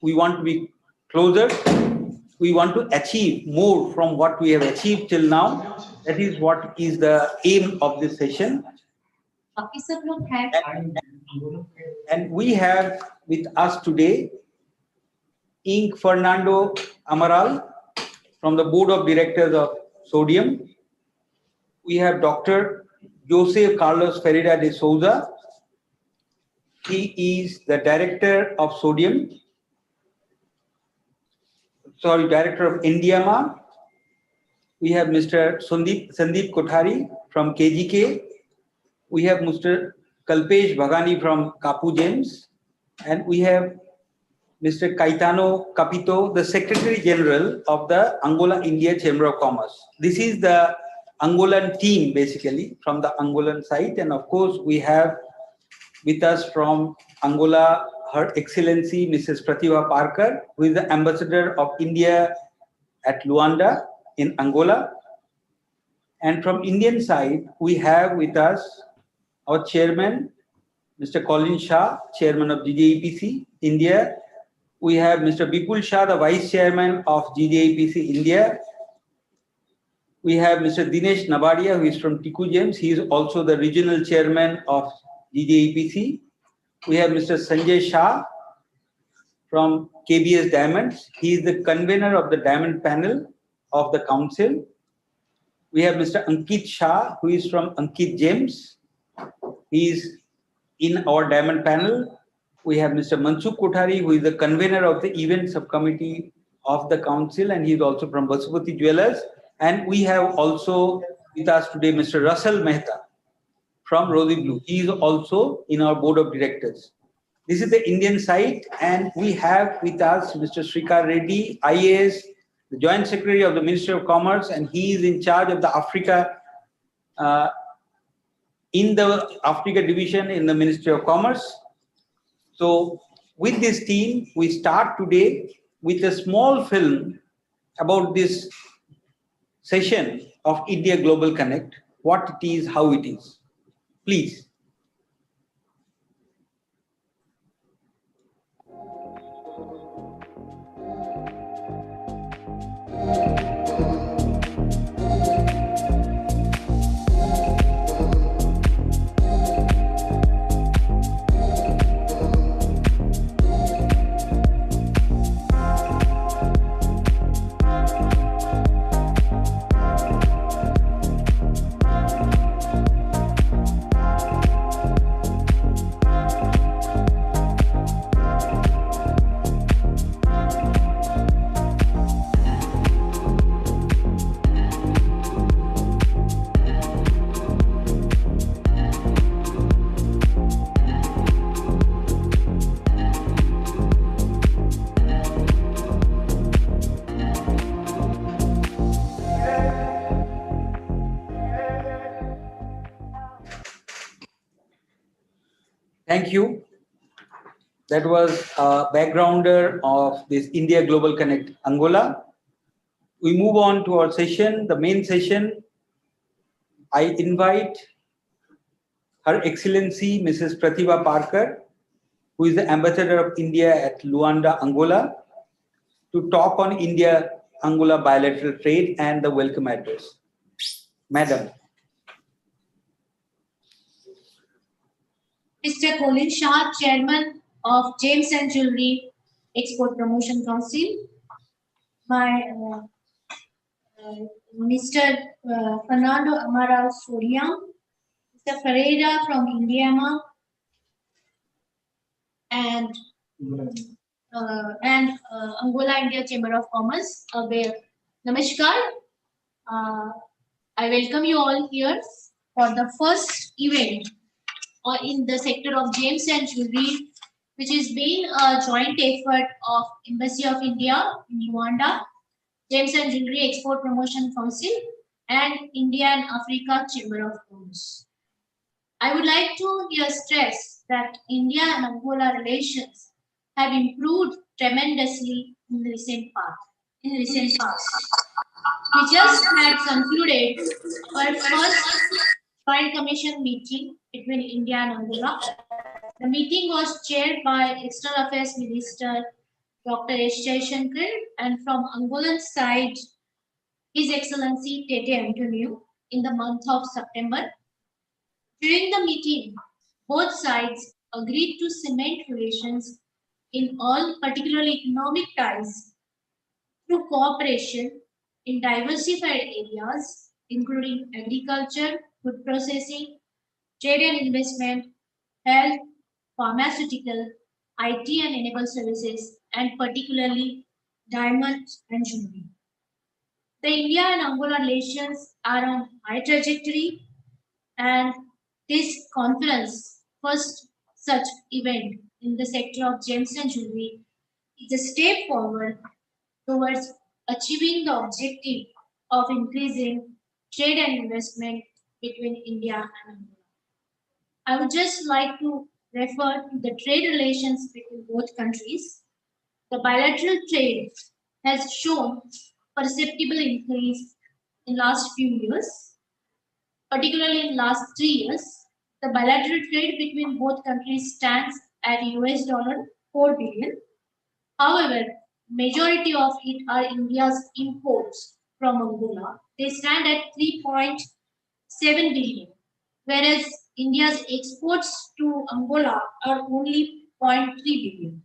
We want to be closer. We want to achieve more from what we have achieved till now. That is what is the aim of this session. And we have with us today Inc. Fernando Amaral from the Board of Directors of Sodium. We have Dr. Jose Carlos Ferreira de Souza. He is the Director of Sodium. Director of Indiama. We have Mr. Sandeep Kothari from KGK. We have Mr. Kalpesh Bhagani from Kapu James. And we have Mr. Caetano Capito, the Secretary General of the Angola India Chamber of Commerce. This is the Angolan team, basically, from the Angolan side. And of course, we have with us from Angola, Her Excellency Mrs. Pratibha Parker, who is the Ambassador of India at Luanda in Angola. And from Indian side, we have with us our Chairman, Mr. Colin Shah, Chairman of GJEPC India. We have Mr. Bipul Shah, the Vice Chairman of GJEPC India. We have Mr. Dinesh Nabadia, who is from Tiku James. He is also the Regional Chairman of GJEPC. We have Mr. Sanjay Shah from KBS Diamonds. He is the convener of the Diamond Panel of the Council. We have Mr. Ankit Shah, who is from Ankit James. He is in our Diamond Panel. We have Mr. Mansukh Kothari, who is the convener of the Event Subcommittee of the Council, and he is also from Vasupati Jewellers. And we have also with us today Mr. Russell Mehta from Rosy Blue. He is also in our Board of Directors. This is the Indian side, and we have with us Mr. Srikar Reddy, IAS, the Joint Secretary of the Ministry of Commerce, and he is in charge of the Africa division in the Ministry of Commerce. So with this team, we start today with a small film about this session of India Global Connect, what it is, how it is. Please. Thank you. That was a backgrounder of this India Global Connect Angola. We move on to our session, the main session. I invite Her Excellency Mrs. Pratibha Parker, who is the Ambassador of India at Luanda, Angola, to talk on India-Angola bilateral trade and the welcome address. Madam. Mr. Colin Shah, Chairman of James and Jewelry Export Promotion Council. Mr. Fernando Amaral Sodium, Mr. Ferreira from Indiama, and Angola India Chamber of Commerce. Namaskar. I welcome you all here for the first event in the sector of James and Jewelry, which has been a joint effort of Embassy of India in Luanda, James and Jewelry Export Promotion Council, and India and Africa Chamber of Commerce. I would like to here stress that India and Angola relations have improved tremendously in recent past. We just had concluded our first Joint Commission meeting between India and Angola. The meeting was chaired by External Affairs Minister Dr. S. Shankar, and from Angolan side, His Excellency Tete Antonio in the month of September. During the meeting, both sides agreed to cement relations in all, particularly economic ties, through cooperation in diversified areas, including agriculture, food processing, trade and investment, health, pharmaceutical, IT and enabled services, and particularly diamonds and jewelry. The India and Angola relations are on high trajectory, and this conference, first such event in the sector of gems and jewelry, is a step forward towards achieving the objective of increasing trade and investment between India and Angola. I would just like to refer to the trade relations between both countries. The bilateral trade has shown perceptible increase in last few years, particularly in last 3 years. The bilateral trade between both countries stands at US dollar 4 billion. However, majority of it are India's imports from Angola. They stand at 3.7 billion, whereas India's exports to Angola are only zero point 0.3 billion.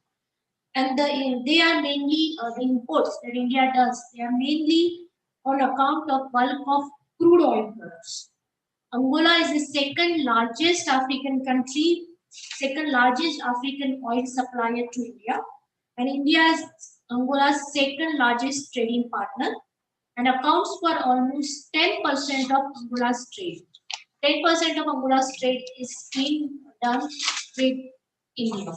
And they are mainly the imports that India does. They are mainly on account of bulk of crude oil products. Angola is the second largest African country, second largest African oil supplier to India, and India is Angola's second largest trading partner and accounts for almost 10% of Angola's trade. 10% of Angola's trade is being done with India.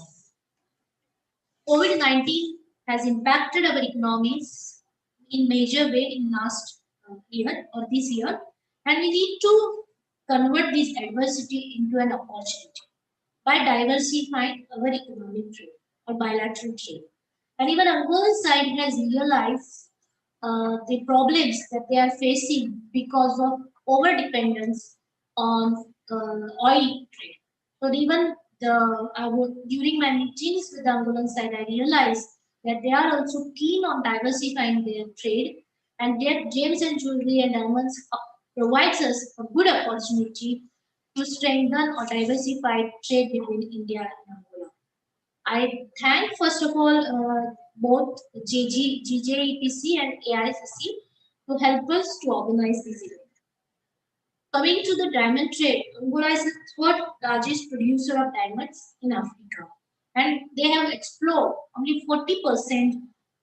COVID-19 has impacted our economies in major way in last year or this year, and we need to convert this adversity into an opportunity by diversifying our economic trade or bilateral trade. And even Angola's side has realized the problems that they are facing because of over dependence on oil trade. So even during my meetings with the Angolan side, I realized that they are also keen on diversifying their trade, and their gems and jewelry and diamonds provides us a good opportunity to strengthen or diversify trade between India and Angola. I thank first of all both GJEPC and AICC to help us to organize this event. Coming to the diamond trade, Angola is the third largest producer of diamonds in Africa, and they have explored only 40%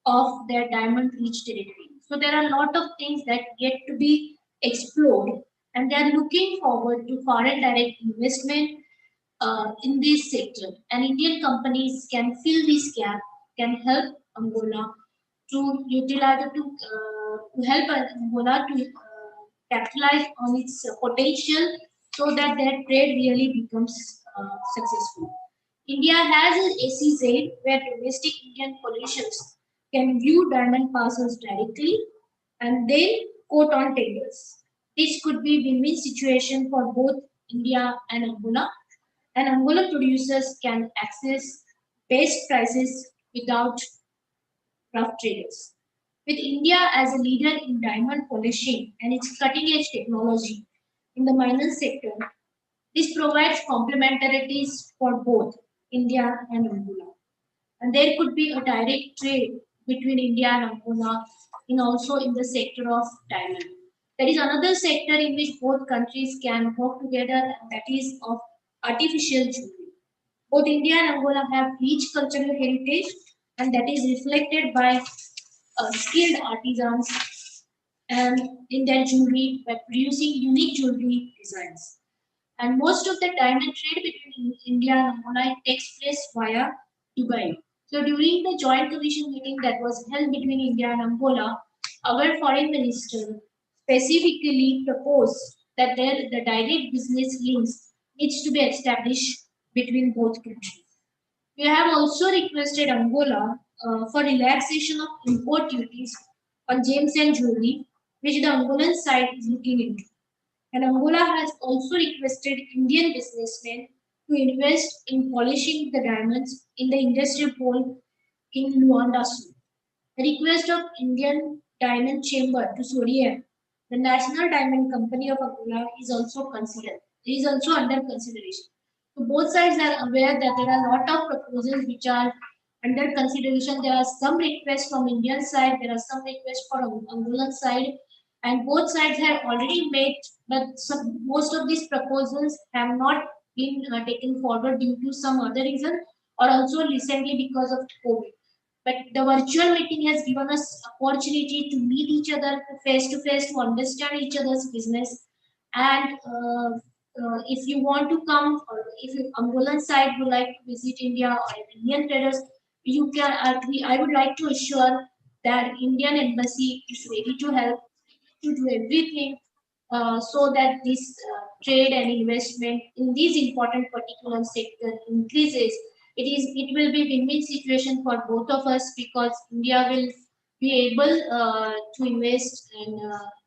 of their diamond-rich territory. So there are a lot of things that yet to be explored, and they are looking forward to foreign direct investment in this sector. And Indian companies can fill this gap, can help Angola to utilize to help Angola to capitalize on its potential so that their trade really becomes successful. India has an SEZ where domestic Indian politicians can view diamond parcels directly and then quote on tenders. This could be win-win situation for both India and Angola, and Angola producers can access best prices without rough traders. With India as a leader in diamond polishing and its cutting edge technology in the mining sector, this provides complementarities for both India and Angola. And there could be a direct trade between India and Angola in also in the sector of diamond. There is another sector in which both countries can work together, and that is of artificial jewelry. Both India and Angola have rich cultural heritage, and that is reflected by skilled artisans and in their jewelry by producing unique jewelry designs. And most of the diamond trade between India and Angola takes place via Dubai. So during the joint commission meeting that was held between India and Angola, our foreign minister specifically proposed that the direct business links needs to be established between both countries. We have also requested Angola for relaxation of import duties on gems and jewelry, which the Angolan side is looking into. And Angola has also requested Indian businessmen to invest in polishing the diamonds in the industrial pole in Luanda. The request of Indian Diamond Chamber to Sodium, the National Diamond Company of Angola, is also considered. Is also under consideration. So both sides are aware that there are a lot of proposals which are under consideration. There are some requests from Indian side, there are some requests from Angolan side, and both sides have already made, but most of these proposals have not been taken forward due to some other reason, or also recently because of COVID. But the virtual meeting has given us opportunity to meet each other face to face, to understand each other's business. And if you want to come, or if you Angolan side would like to visit India or Indian traders, you can. I would like to assure that Indian embassy is ready to help, to do everything so that this trade and investment in these important particular sector increases. It will be win-win situation for both of us, because India will be able to invest and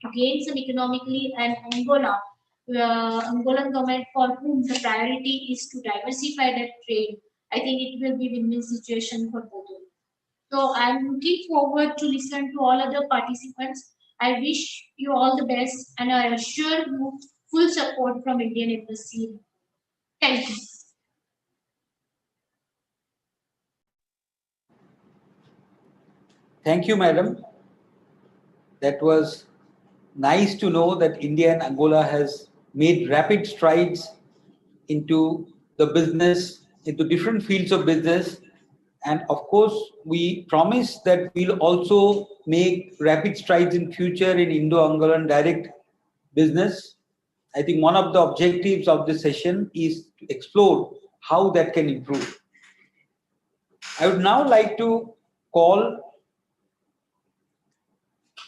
to gain some economically, and Angolan government, for whom the priority is to diversify that trade. I think it will be win-win situation for both of us. So I'm looking forward to listen to all other participants. I wish you all the best, and I assure you full support from Indian Embassy. Thank you. Thank you, madam. That was nice to know that India and Angola has made rapid strides into the business, into different fields of business. And of course, we promise that we'll also make rapid strides in future in Indo-Angolan direct business. I think one of the objectives of this session is to explore how that can improve. I would now like to call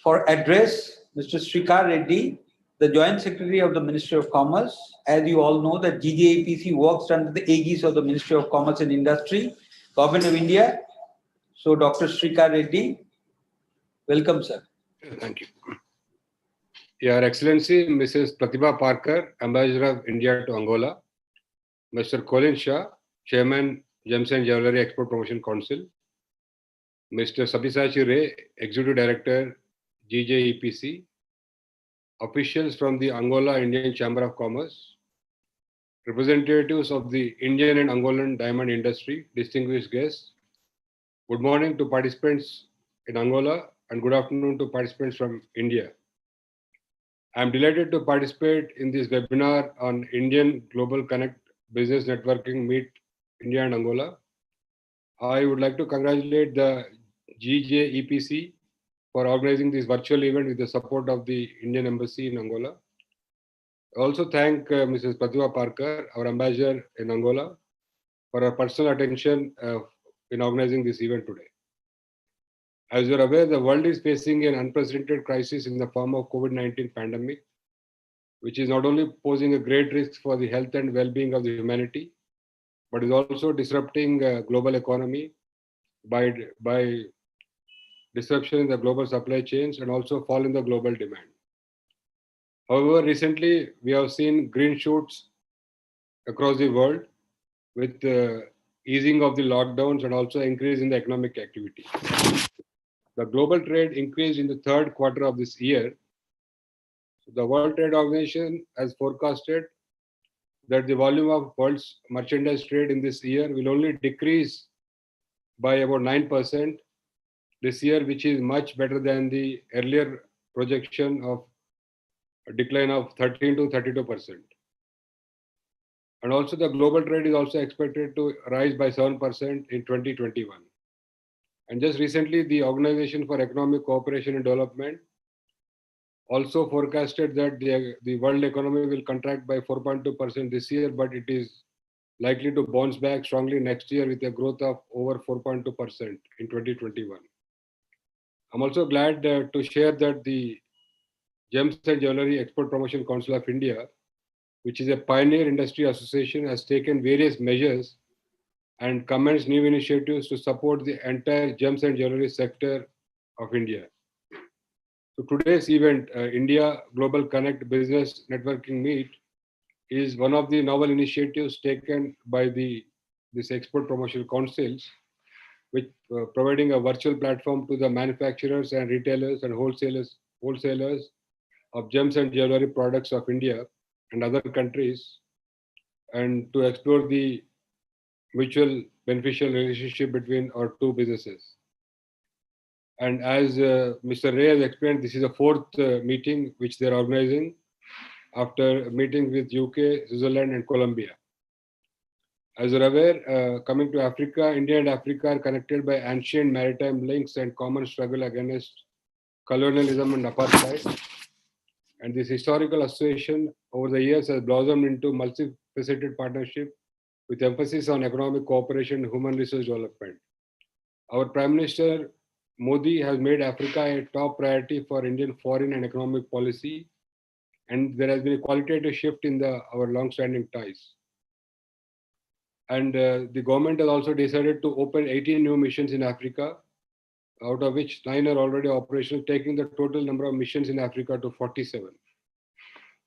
for address Mr. Srikar Reddy, the Joint Secretary of the Ministry of Commerce. As you all know, that GJAPC works under the aegis of the Ministry of Commerce and Industry, Government of India. So, Dr. Srikar Reddy, welcome, sir. Thank you. Your Excellency, Mrs. Pratibha Parker, Ambassador of India to Angola, Mr. Colin Shah, Chairman, Gems and Jewelry Export Promotion Council, Mr. Sabyasachi Ray, Executive Director, GJEPC, officials from the Angola Indian Chamber of Commerce, representatives of the Indian and Angolan diamond industry, distinguished guests, good morning to participants in Angola and good afternoon to participants from India. I am delighted to participate in this webinar on Indian Global Connect Business Networking Meet India and Angola. I would like to congratulate the GJEPC for organizing this virtual event with the support of the Indian Embassy in Angola. I also thank Mrs. Pratibha Parker, our ambassador in Angola, for her personal attention in organizing this event today. As you're aware, the world is facing an unprecedented crisis in the form of COVID-19 pandemic, which is not only posing a great risk for the health and well-being of the humanity, but is also disrupting global economy by disruption in the global supply chains and also fall in the global demand. However, recently we have seen green shoots across the world with easing of the lockdowns and also increase in the economic activity. The global trade increased in the third quarter of this year. The World Trade Organization has forecasted that the volume of world's merchandise trade in this year will only decrease by about 9% this year, which is much better than the earlier projection of a decline of 13 to 32%. And also the global trade is also expected to rise by 7% in 2021. And just recently, the Organization for Economic Cooperation and Development also forecasted that the world economy will contract by 4.2% this year, but it is likely to bounce back strongly next year with a growth of over 4.2% in 2021. I'm also glad to share that the Gems and Jewelry Export Promotion Council of India, which is a pioneer industry association, has taken various measures and commenced new initiatives to support the entire gems and jewelry sector of India. So today's event, India Global Connect Business Networking Meet, is one of the novel initiatives taken by this Export Promotion Councils which providing a virtual platform to the manufacturers and retailers and wholesalers of gems and jewelry products of India and other countries, and to explore the mutual beneficial relationship between our two businesses. And as Mr. Ray has explained, this is the fourth meeting which they are organizing after meetings with UK, Switzerland, and Colombia. As you're aware, coming to Africa, India and Africa are connected by ancient maritime links and common struggle against colonialism and apartheid. And this historical association over the years has blossomed into multifaceted partnership with emphasis on economic cooperation and human resource development. Our Prime Minister Modi has made Africa a top priority for Indian foreign and economic policy, and there has been a qualitative shift in our long-standing ties. And the government has also decided to open 18 new missions in Africa, out of which 9 are already operational, taking the total number of missions in Africa to 47.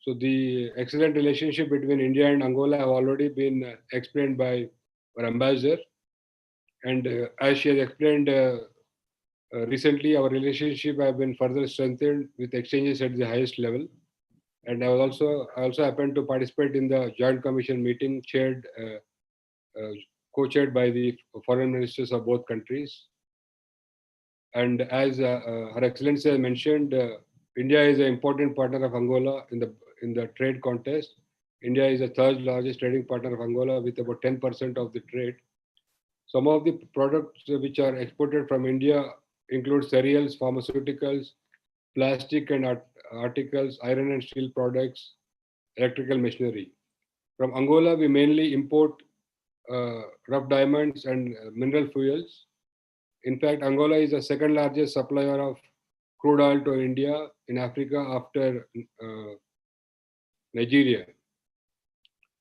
So the excellent relationship between India and Angola have already been explained by our ambassador. And as she has explained recently, our relationship have been further strengthened with exchanges at the highest level. And I also happened to participate in the Joint Commission meeting co-chaired by the foreign ministers of both countries. And as Her Excellency has mentioned, India is an important partner of Angola in the trade contest. India is the third largest trading partner of Angola with about 10% of the trade. Some of the products which are exported from India include cereals, pharmaceuticals, plastic and articles, iron and steel products, electrical machinery. From Angola, we mainly import rough diamonds and mineral fuels. In fact, Angola is the second largest supplier of crude oil to India in Africa after Nigeria.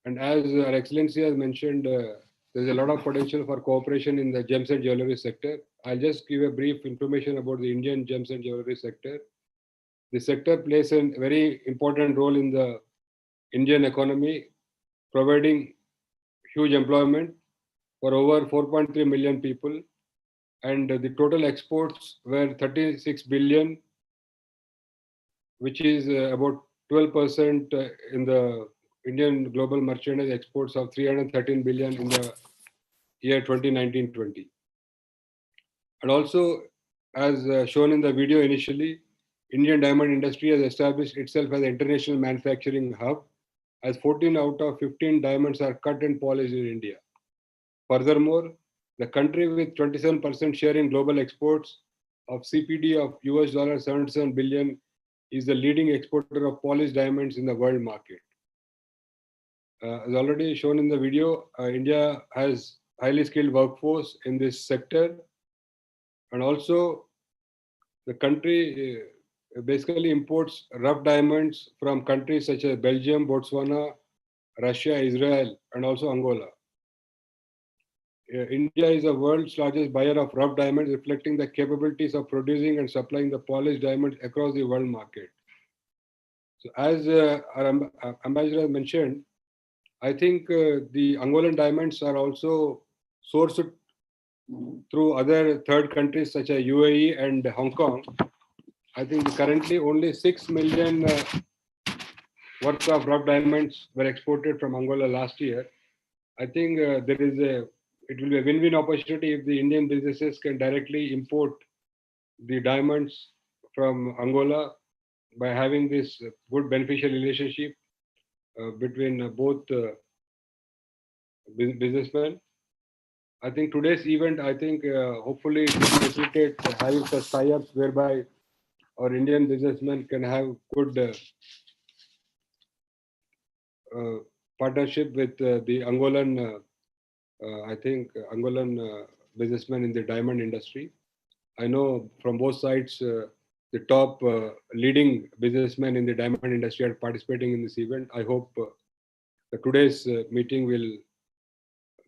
And as Her Excellency has mentioned, there's a lot of potential for cooperation in the gems and jewelry sector. I'll just give a brief information about the Indian gems and jewelry sector. The sector plays a very important role in the Indian economy, providing huge employment for over 4.3 million people. And the total exports were 36 billion, which is about 12% in the Indian global merchandise exports of 313 billion in the year 2019-20. And also, as shown in the video initially, Indian diamond industry has established itself as an international manufacturing hub, as 14 out of 15 diamonds are cut and polished in India. Furthermore, the country with 27% share in global exports of CPD of $77 billion is the leading exporter of polished diamonds in the world market. As already shown in the video, India has highly skilled workforce in this sector, and also the country basically imports rough diamonds from countries such as Belgium, Botswana, Russia, Israel, and also Angola. India is the world's largest buyer of rough diamonds, reflecting the capabilities of producing and supplying the polished diamonds across the world market. So as our ambassador mentioned, I think the Angolan diamonds are also sourced through other third countries such as UAE and Hong Kong. I think currently only 6 million worth of rough diamonds were exported from Angola last year. I think it will be a win-win opportunity if the Indian businesses can directly import the diamonds from Angola by having this good beneficial relationship between both businessmen. I think today's event, hopefully it will facilitate having such tie-ups whereby our Indian businessmen can have good partnership with the Angolan Angolan businessmen in the diamond industry. I know from both sides, the top leading businessmen in the diamond industry are participating in this event. I hope today's meeting will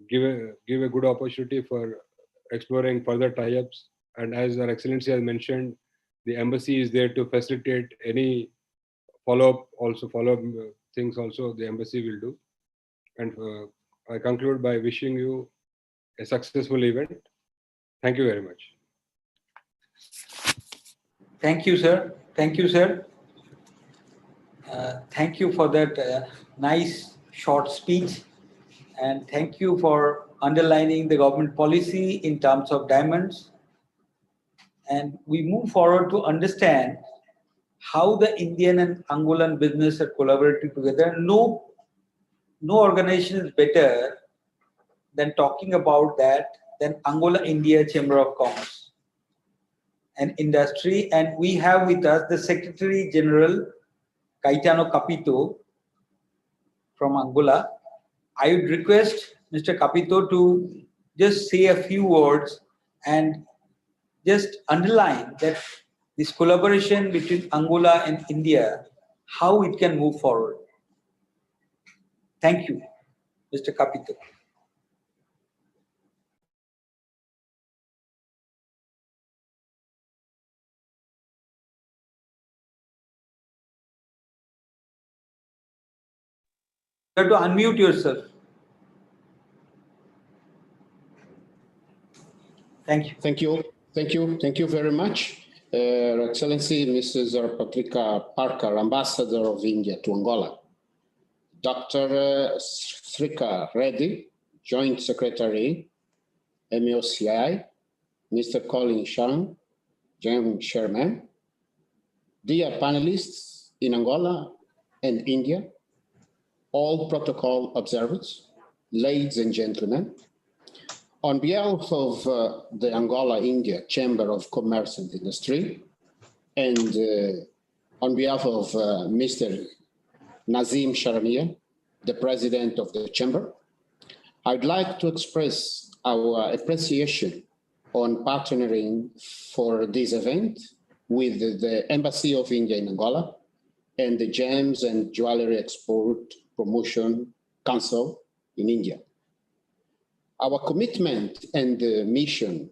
give a good opportunity for exploring further tie-ups. And as Her Excellency has mentioned, the embassy is there to facilitate any follow-up things also the embassy will do. And I conclude by wishing you a successful event. Thank you very much. Thank you, sir. Thank you, sir. Thank you for that nice short speech. And thank you for underlining the government policy in terms of diamonds. And we move forward to understand how the Indian and Angolan business are collaborating together. No organization is better than talking about that than Angola India Chamber of Commerce and Industry. And we have with us the Secretary General Caetano Capito from Angola. I would request Mr. Capito to just say a few words and just underline that this collaboration between Angola and India, how it can move forward. Thank you, Mr. Capito. You have to unmute yourself. Thank you. Thank you. Thank you. Thank you very much. Her Excellency Mrs. Patrika Parker, Ambassador of India to Angola. Dr. Srika Reddy, Joint Secretary, MOCI. Mr. Colin Shang, Joint Chairman. Dear panelists in Angola and India, all protocol observers, ladies and gentlemen, on behalf of the Angola-India Chamber of Commerce and Industry, and on behalf of Mr. Nazim Sharamia, the President of the Chamber, I'd like to express our appreciation on partnering for this event with the Embassy of India in Angola and the Gems and Jewelry Export Promotion Council in India. Our commitment and mission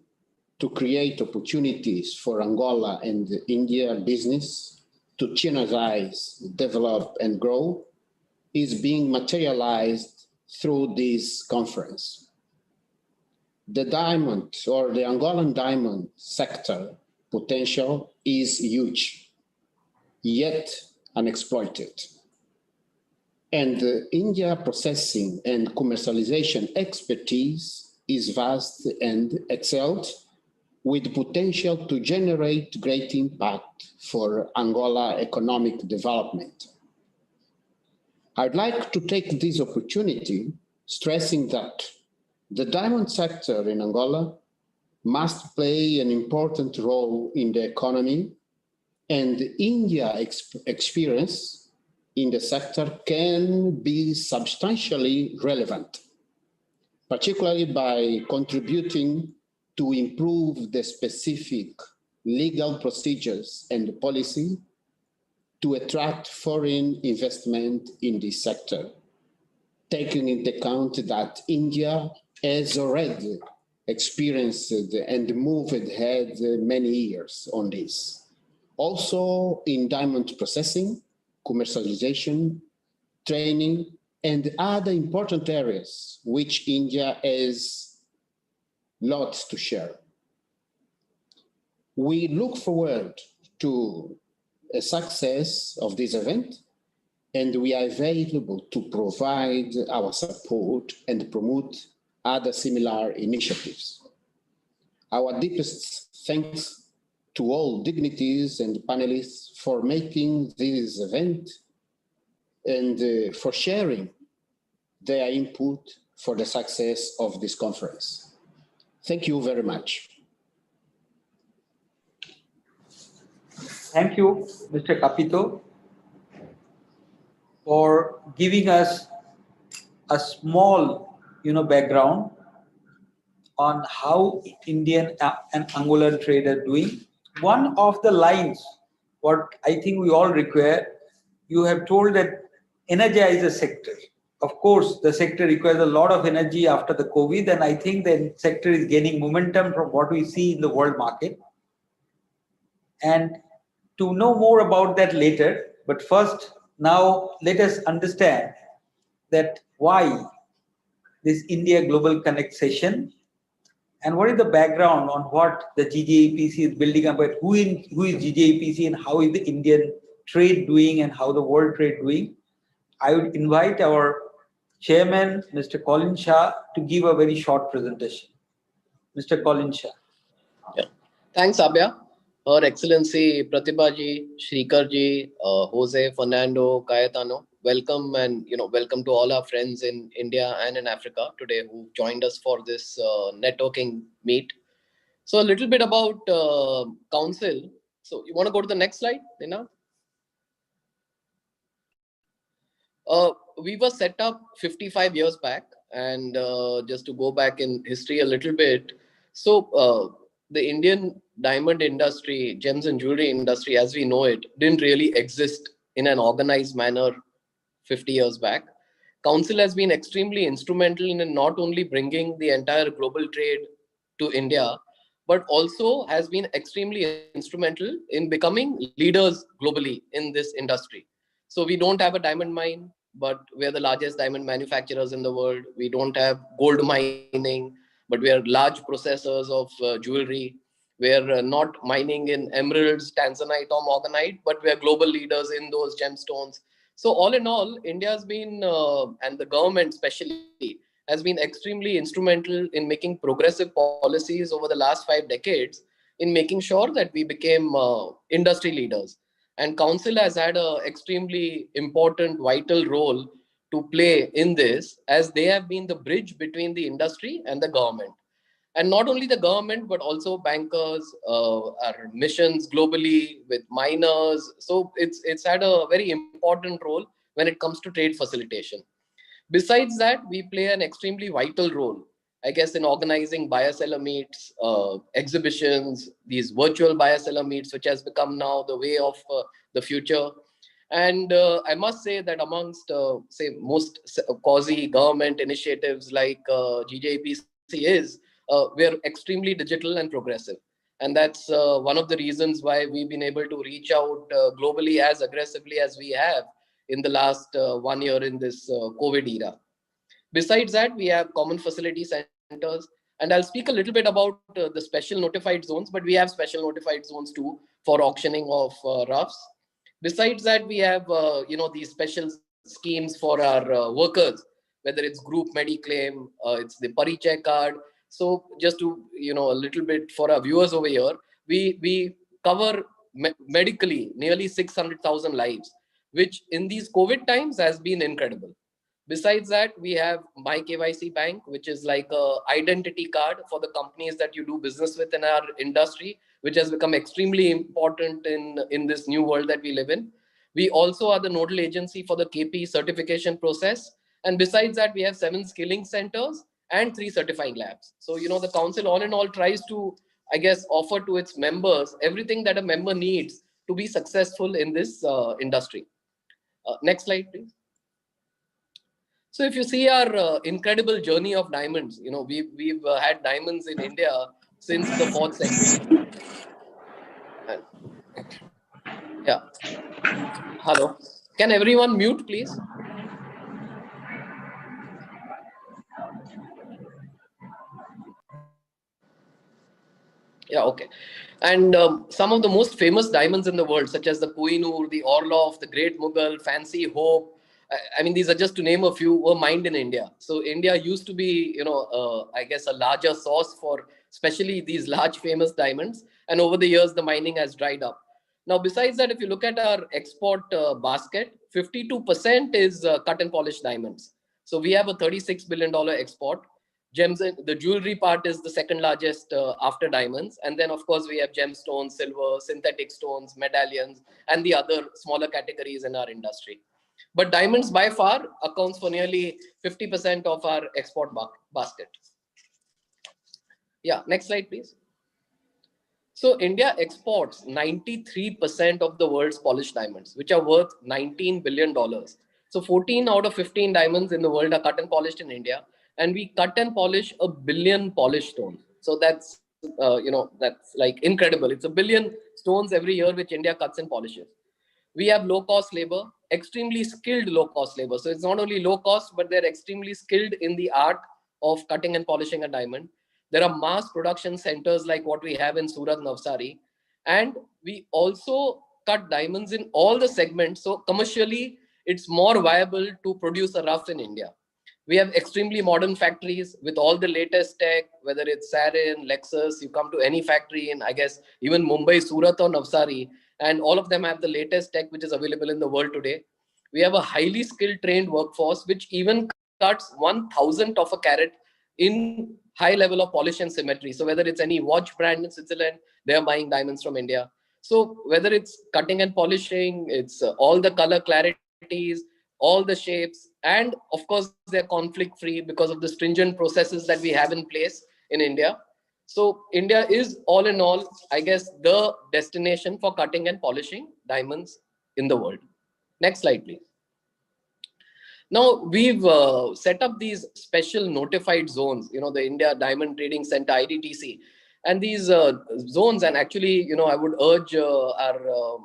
to create opportunities for Angola and India business to channelize, develop, and grow is being materialized through this conference. The diamond or the Angolan diamond sector potential is huge, yet unexploited. And India processing and commercialization expertise is vast and excelled, with potential to generate great impact for Angola economic development. I'd like to take this opportunity stressing that the diamond sector in Angola must play an important role in the economy, and India's experience in the sector can be substantially relevant, particularly by contributing to improve the specific legal procedures and policy to attract foreign investment in this sector, taking into account that India has already experienced and moved ahead many years on this. Also in diamond processing, commercialization, training, and other important areas which India has lots to share. We look forward to a success of this event, and we are available to provide our support and promote other similar initiatives. Our deepest thanks to all dignitaries and panelists for making this event and for sharing their input for the success of this conference. Thank you very much. Thank you, Mr. Capito, for giving us a small, background on how Indian and Angolan trade are doing. One of the lines, what I think we all require, you have told that energize the sector. Of course, the sector requires a lot of energy after the COVID, and I think the sector is gaining momentum from what we see in the world market. And to know more about that later, but first, now let us understand that why this India Global Connect session and what is the background on what the GJEPC is building up, but who is GJEPC and how is the Indian trade doing and how the world trade doing. I would invite our chairman, Mr. Colin Shah, to give a very short presentation. Mr. Colin Shah. Yeah. Thanks, Abhya. Her Excellency Pratibha ji, Shrikar ji, Jose, Fernando, Cayetano, welcome, and welcome to all our friends in India and in Africa today who joined us for this networking meet. So a little bit about Council. So you want to go to the next slide, Dina? We were set up 55 years back, and just to go back in history a little bit. So the Indian diamond industry, gems and jewelry industry as we know it, didn't really exist in an organized manner 50 years back. Council has been extremely instrumental in not only bringing the entire global trade to India, but also has been extremely instrumental in becoming leaders globally in this industry. So we don't have a diamond mine, but we're the largest diamond manufacturers in the world. We don't have gold mining, but we are large processors of jewelry. We're not mining in emeralds, tanzanite, or morganite, but we're global leaders in those gemstones. So all in all, India has been, and the government especially, has been extremely instrumental in making progressive policies over the last 5 decades in making sure that we became industry leaders. And Council has had an extremely important, vital role to play in this, as they have been the bridge between the industry and the government. And not only the government, but also bankers, our missions globally with miners. So it's had a very important role when it comes to trade facilitation. Besides that, we play an extremely vital role, I guess, in organizing buyer-seller meets, exhibitions, these virtual buyer-seller meets, which has become now the way of the future. And I must say that amongst, say, most quasi-government initiatives like GJPC is, we're extremely digital and progressive. And that's one of the reasons why we've been able to reach out globally as aggressively as we have in the last 1 year in this COVID era. Besides that, we have common facility centers. And I'll speak a little bit about the special notified zones, but we have special notified zones too for auctioning of roughs. Besides that, we have these special schemes for our workers, whether it's group mediclaim, it's the Parichai card. So just to a little bit for our viewers over here, we cover medically nearly 600,000 lives, which in these COVID times has been incredible. Besides that, we have My KYC Bank, which is like a identity card for the companies that you do business with in our industry, which has become extremely important in this new world that we live in. We also are the nodal agency for the KP certification process. And besides that, we have 7 skilling centers and 3 certifying labs. So, the council all in all tries to, I guess, offer to its members everything that a member needs to be successful in this industry. Next slide, please. So if you see our incredible journey of diamonds, we've had diamonds in India since the 4th century. Yeah. Hello. Can everyone mute, please? Yeah, okay. And some of the most famous diamonds in the world, such as the Kohinoor, the Orlov, the Great Mughal, Fancy Hope, I mean, these are just to name a few, were mined in India. So India used to be, I guess, a larger source for especially these large famous diamonds. And over the years, the mining has dried up. Now, besides that, if you look at our export basket, 52% is cut and polished diamonds. So we have a $36 billion export. Gems, the jewelry part is the second largest after diamonds. And then, of course, we have gemstones, silver, synthetic stones, medallions, and the other smaller categories in our industry. But diamonds by far accounts for nearly 50% of our export basket. Yeah, next slide, please. So India exports 93% of the world's polished diamonds, which are worth $19 billion. So 14 out of 15 diamonds in the world are cut and polished in India. And we cut and polish 1 billion polished stones. So that's, that's like incredible. It's 1 billion stones every year, which India cuts and polishes. We have low cost labor, extremely skilled low cost labor. So it's not only low cost, but they're extremely skilled in the art of cutting and polishing a diamond. There are mass production centers like what we have in Surat, Navsari. And we also cut diamonds in all the segments. So commercially, it's more viable to produce a rough in India. We have extremely modern factories with all the latest tech, whether it's Sarin, Lexus, you come to any factory in, I guess, even Mumbai, Surat or Navsari, and all of them have the latest tech which is available in the world today. We have a highly skilled trained workforce, which even cuts 1,000th of a carat in high level of polish and symmetry. So whether it's any watch brand in Switzerland, they're buying diamonds from India. So whether it's cutting and polishing, it's all the color clarities, all the shapes, and of course they're conflict free because of the stringent processes that we have in place in India. So India is all in all, I guess, the destination for cutting and polishing diamonds in the world. Next slide, please. Now we've set up these special notified zones, the India Diamond Trading Center, IDTC, and these zones. And actually, I would urge our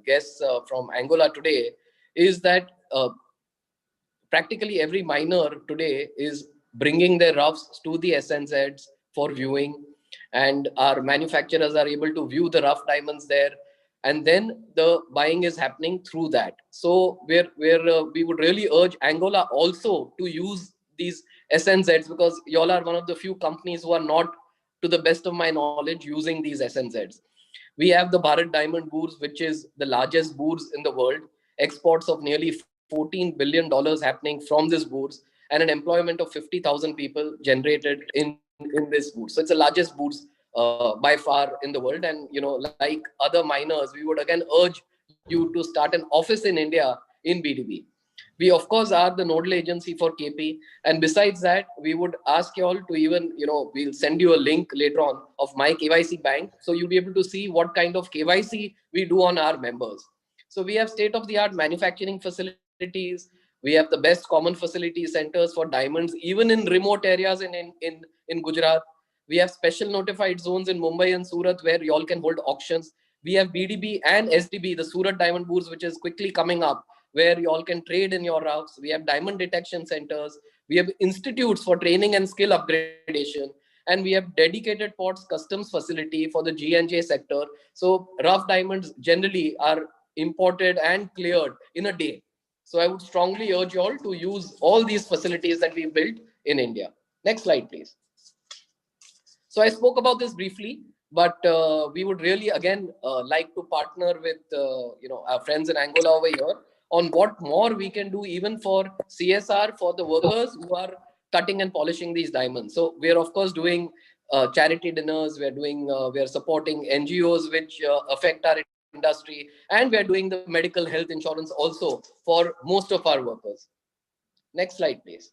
guests from Angola today is that practically every miner today is bringing their roughs to the SNZs for viewing, and our manufacturers are able to view the rough diamonds there, and then the buying is happening through that. So we would really urge Angola also to use these SNZs, because y'all are one of the few companies who are not, to the best of my knowledge, using these SNZs. We have the Bharat Diamond Bourse, which is the largest bourse in the world, exports of nearly $14 billion happening from this bourse, and an employment of 50,000 people generated in this bourse. So it's the largest bourse by far in the world. And, like other miners, we would again urge you to start an office in India in BDB. We, of course, are the nodal agency for KP. And besides that, we would ask you all to even, we'll send you a link later on of My KYC Bank. So you'll be able to see what kind of KYC we do on our members. So we have state-of-the-art manufacturing facilities. We have the best common facility centers for diamonds, even in remote areas in Gujarat. We have special notified zones in Mumbai and Surat where you all can hold auctions. We have BDB and SDB, the Surat Diamond Bourse, which is quickly coming up, where you all can trade in your roughs. We have diamond detection centers. We have institutes for training and skill upgradation. And we have dedicated ports customs facility for the G&J sector. So rough diamonds generally are imported and cleared in a day. So I would strongly urge you all to use all these facilities that we built in India. Next slide, please. So I spoke about this briefly, but we would really again like to partner with our friends in Angola over here on what more we can do even for CSR for the workers who are cutting and polishing these diamonds. So we are of course doing charity dinners. We are supporting NGOs which affect our industry, and we are doing the medical health insurance also for most of our workers. Next slide, please.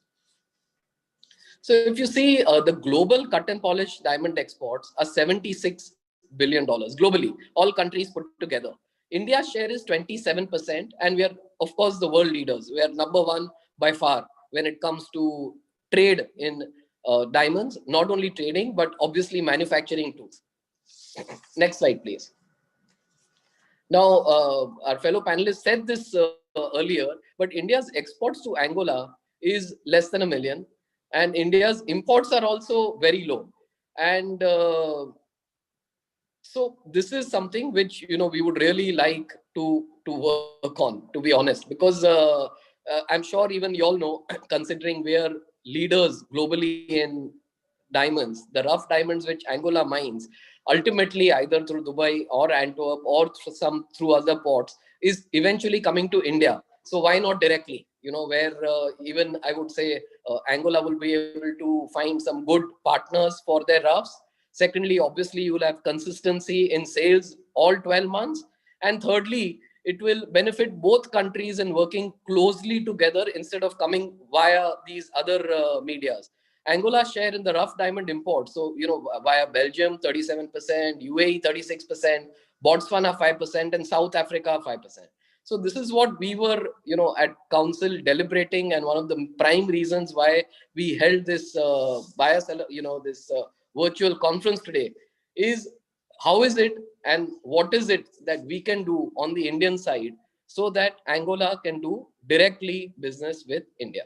So if you see the global cut and polish diamond exports are $76 billion globally, all countries put together. India's share is 27%, and we are, of course, the world leaders. We are number one by far when it comes to trade in diamonds, not only trading, but obviously manufacturing too. Next slide, please. Now, our fellow panelists said this earlier, but India's exports to Angola is less than 1 million, and India's imports are also very low. And so this is something which we would really like to work on, to be honest, because I'm sure even you all know, considering we are leaders globally in diamonds, the rough diamonds which Angola mines, ultimately either through Dubai or Antwerp or through other ports, is eventually coming to India. So why not directly? Where even I would say Angola will be able to find some good partners for their roughs. Secondly, obviously, you will have consistency in sales all 12 months. And thirdly, it will benefit both countries in working closely together instead of coming via these other medias. Angola's share in the rough diamond import, so via Belgium 37%, UAE 36%, Botswana 5%, and South Africa 5%. So this is what we were at council deliberating, and one of the prime reasons why we held this virtual conference today is how is it and what is it that we can do on the Indian side so that Angola can do directly business with India.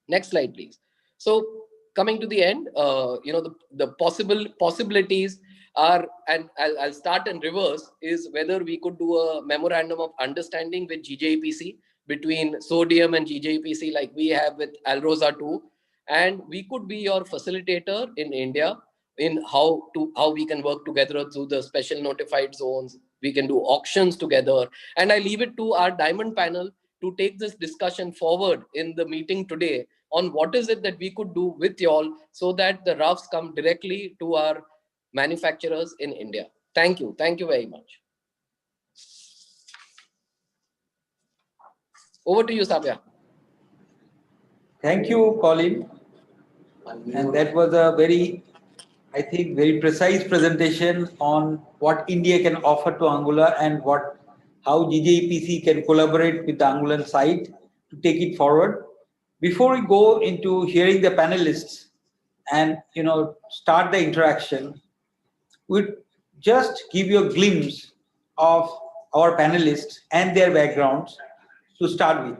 Next slide, please. So coming to the end, the possibilities are, and I'll start in reverse, is whether we could do a memorandum of understanding with GJPC, between sodium and GJPC, like we have with Alrosa 2, and we could be your facilitator in India in how we can work together through the special notified zones. We can do auctions together, and I leave it to our diamond panel to take this discussion forward in the meeting today on what is it that we could do with y'all so that the roughs come directly to our manufacturers in India. Thank you very much. Over to you, Sabya. Thank you, Colin. And that was a very, I think, very precise presentation on what India can offer to Angola and how GJPC can collaborate with the Angolan side to take it forward. Before we go into hearing the panelists and start the interaction, we'd just give you a glimpse of our panelists and their backgrounds to start with.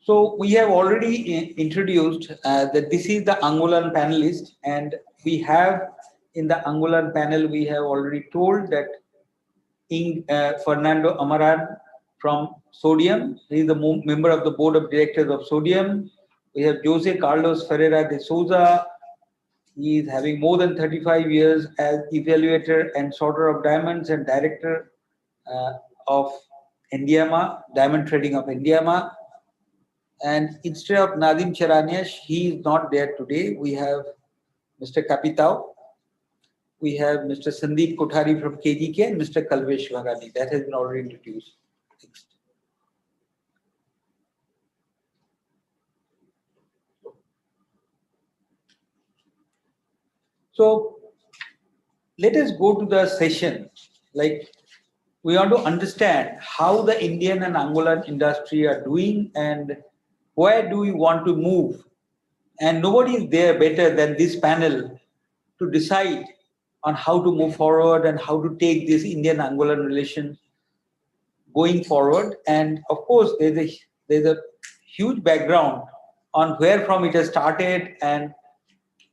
So we have already introduced that this is the Angolan panelist, and we have in the Angolan panel, we have already told that Fernando Amaran from Sodium, he is the member of the board of directors of Sodium. We have Jose Carlos Ferreira de Souza. He is having more than 35 years as evaluator and sorter of diamonds and director of Indiama, Diamond Trading of Indiama. And instead of Nadim Cheraniash, he is not there today. We have Mr. Kapitao. We have Mr. Sandeep Kothari from KGK and Mr. Kalpesh Bhagani. That has been already introduced. Next. So let us go to the session. Like, we want to understand how the Indian and Angolan industry are doing and where do we want to move. And nobody is there better than this panel to decide on how to move forward and how to take this Indian-Angolan relation going forward. And of course, there's a huge background on where from it has started and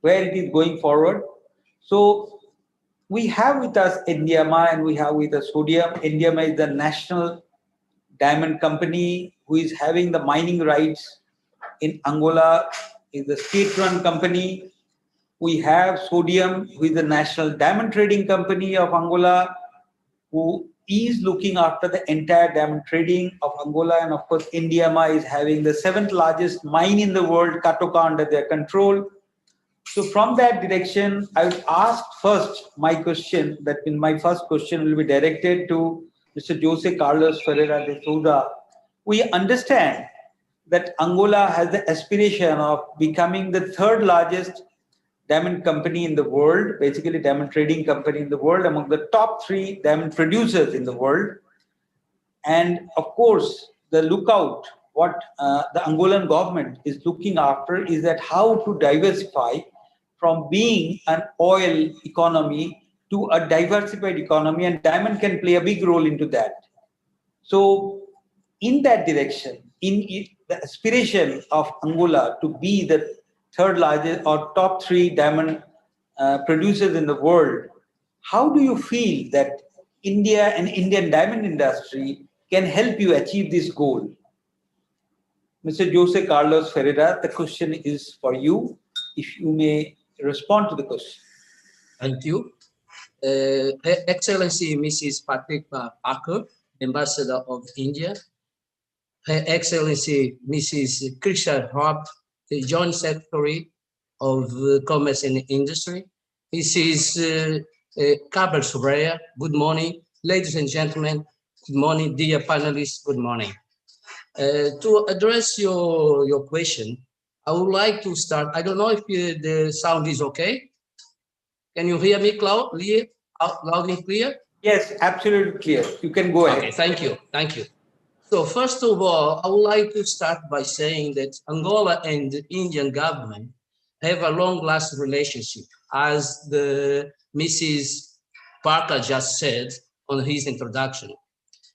where it is going forward. So we have with us Indiama and we have with us Sodium. Indiama is the national diamond company who is having the mining rights in Angola, is the state-run company. We have Sodium, who is the national diamond trading company of Angola, who is looking after the entire diamond trading of Angola. And of course, Indiama is having the 7th largest mine in the world, Katoka, under their control. So from that direction, I would ask first my question, that in my first question will be directed to Mr. Jose Carlos Ferreira de Souza. We understand that Angola has the aspiration of becoming the 3rd largest diamond company in the world, basically diamond trading company in the world, among the top 3 diamond producers in the world. And of course, the lookout, what the Angolan government is looking after is that how to diversify from being an oil economy to a diversified economy, and diamond can play a big role into that. So in that direction, in the aspiration of Angola to be the 3rd largest or top 3 diamond producers in the world, how do you feel that India and Indian diamond industry can help you achieve this goal? Mr. Jose Carlos Ferreira, the question is for you. If you may respond to the question. Thank you. Her Excellency Mrs. Patricia Parker, Ambassador of India. Her Excellency Mrs. Krisha Robb, the Joint Secretary of Commerce and Industry. Mrs. Kabel Sobreya, good morning. Ladies and gentlemen, good morning. Dear panelists, good morning. To address your question, I would like to start. I don't know if the sound is okay. Can you hear me loud and clear? Yes, absolutely clear. You can go ahead. Okay, thank you. Thank you. So first of all, I would like to start by saying that Angola and the Indian government have a long-lasting relationship, as the Mrs. Parker just said on his introduction.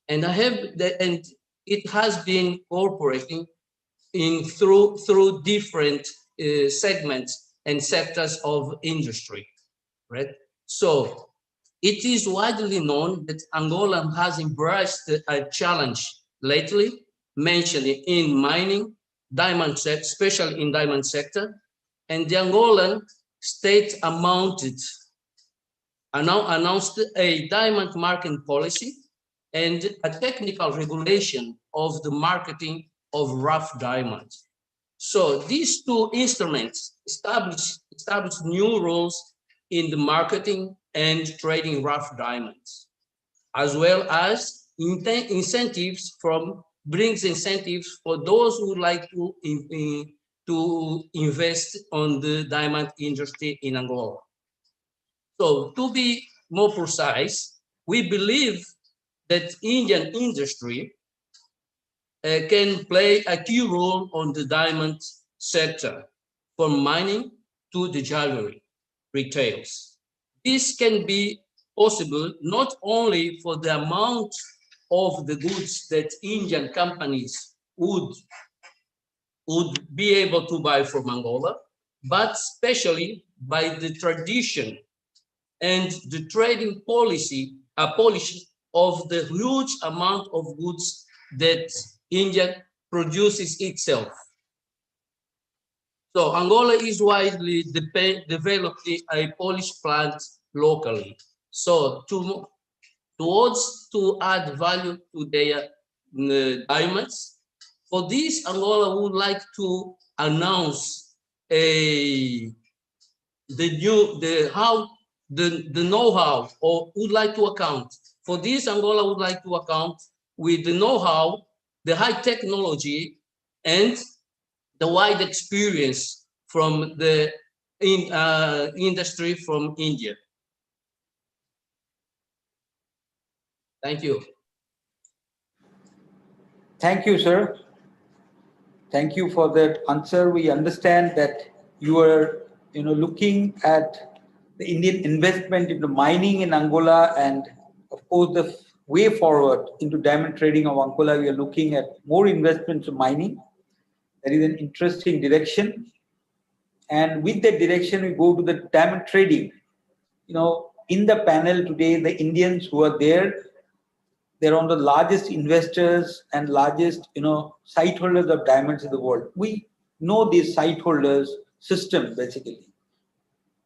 And and it has been cooperating through different segments and sectors of industry, right? So it is widely known that Angola has embraced a challenge lately, mentioned in mining, diamond sector, especially in diamond sector, and the Angolan state announced a diamond marketing policy and a technical regulation of the marketing of rough diamonds. So these two instruments establish new rules in the marketing and trading rough diamonds, as well as incentives for those who like to invest on the diamond industry in Angola. So to be more precise, we believe that Indian industry can play a key role on the diamond sector, from mining to the jewelry retails. This can be possible not only for the amount of the goods that Indian companies would be able to buy from Angola, but especially by the tradition and the trading policy of the huge amount of goods that India produces itself. So Angola is widely developing a polish plant locally. So to add value to their diamonds, for this, Angola would like to announce the know-how, or would like to account. For this, Angola would like to account with the know-how, the high technology, and the wide experience from the industry from India. Thank you. Thank you, sir. Thank you for that answer. We understand that you are, looking at the Indian investment into mining in Angola, and of course the way forward into diamond trading of Angola. We are looking at more investments in mining. That is an interesting direction, and with that direction, we go to the diamond trading. In the panel today, the Indians who are there, they're one of the largest investors and largest, site holders of diamonds in the world. We know these site holders system basically,